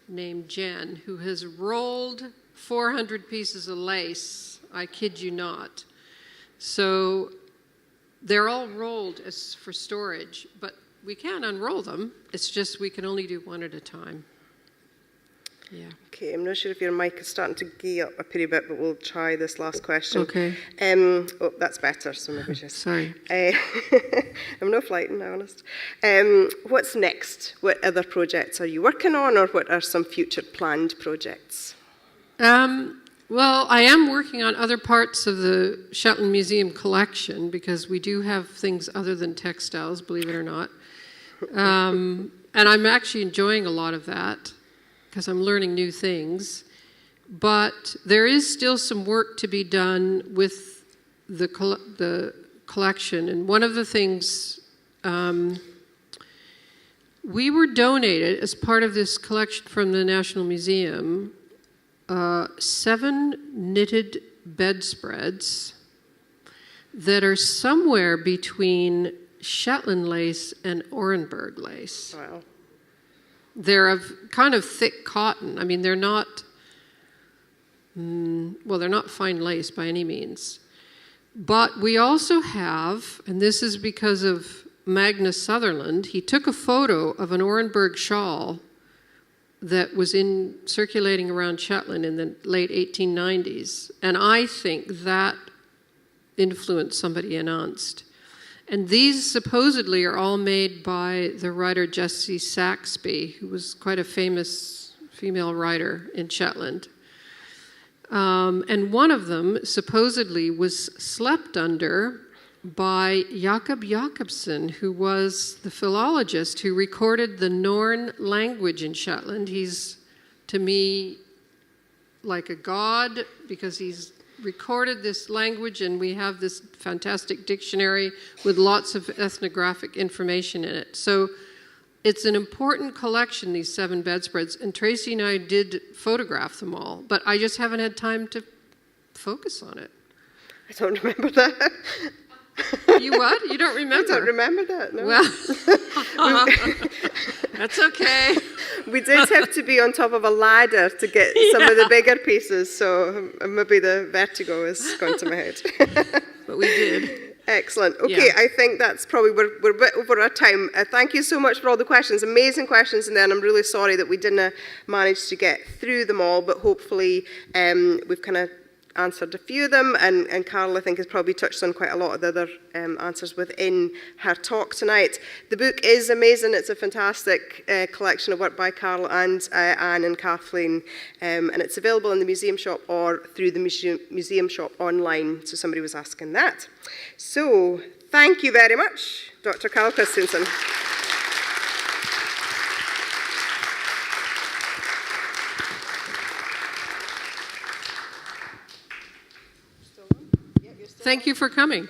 named Jen who has rolled 400 pieces of lace. I kid you not. So they're all rolled as for storage, but we can unroll them. It's just we can only do one at a time. Yeah. Okay, I'm not sure if your mic is starting to gear up a pretty bit, but we'll try this last question. Okay. Oh, that's better, so maybe just... Sorry. I'm not flighting, I'm honest. What's next? What other projects are you working on, or what are some future planned projects? Well, I am working on other parts of the Shetland Museum collection because we do have things other than textiles, believe it or not. And I'm actually enjoying a lot of that because I'm learning new things. But there is still some work to be done with the collection. And one of the things, we were donated as part of this collection from the National Museum 7 knitted bedspreads that are somewhere between Shetland lace and Orenburg lace. Wow. They're of kind of thick cotton. I mean, they're not, they're not fine lace by any means. But we also have, and this is because of Magnus Sutherland, he took a photo of an Orenburg shawl that was circulating around Shetland in the late 1890s. And I think that influenced somebody in Unst. And these supposedly are all made by the writer Jessie Saxby, who was quite a famous female writer in Shetland. And one of them supposedly was slept under by Jacob Jakobsen, who was the philologist who recorded the Norn language in Shetland. He's, to me, like a god because he's recorded this language, and we have this fantastic dictionary with lots of ethnographic information in it. So it's an important collection, these 7 bedspreads, and Tracy and I did photograph them all, but I just haven't had time to focus on it. I don't remember that. You what? You don't remember? I don't remember that, no. Well, that's okay. We did have to be on top of a ladder to get some of the bigger pieces, so maybe the vertigo has gone to my head. But we did. Excellent. Okay, yeah. I think that's probably, we're a bit over our time. Thank you so much for all the questions, amazing questions, and then I'm really sorry that we didn't manage to get through them all, but hopefully we've kind of answered a few of them, and Carol, I think, has probably touched on quite a lot of the other answers within her talk tonight. The book is amazing. It's a fantastic collection of work by Carol and Anne and Kathleen, and it's available in the museum shop or through the museum shop online, so somebody was asking that. So, thank you very much, Dr. Carol Christiansen. Thank you for coming.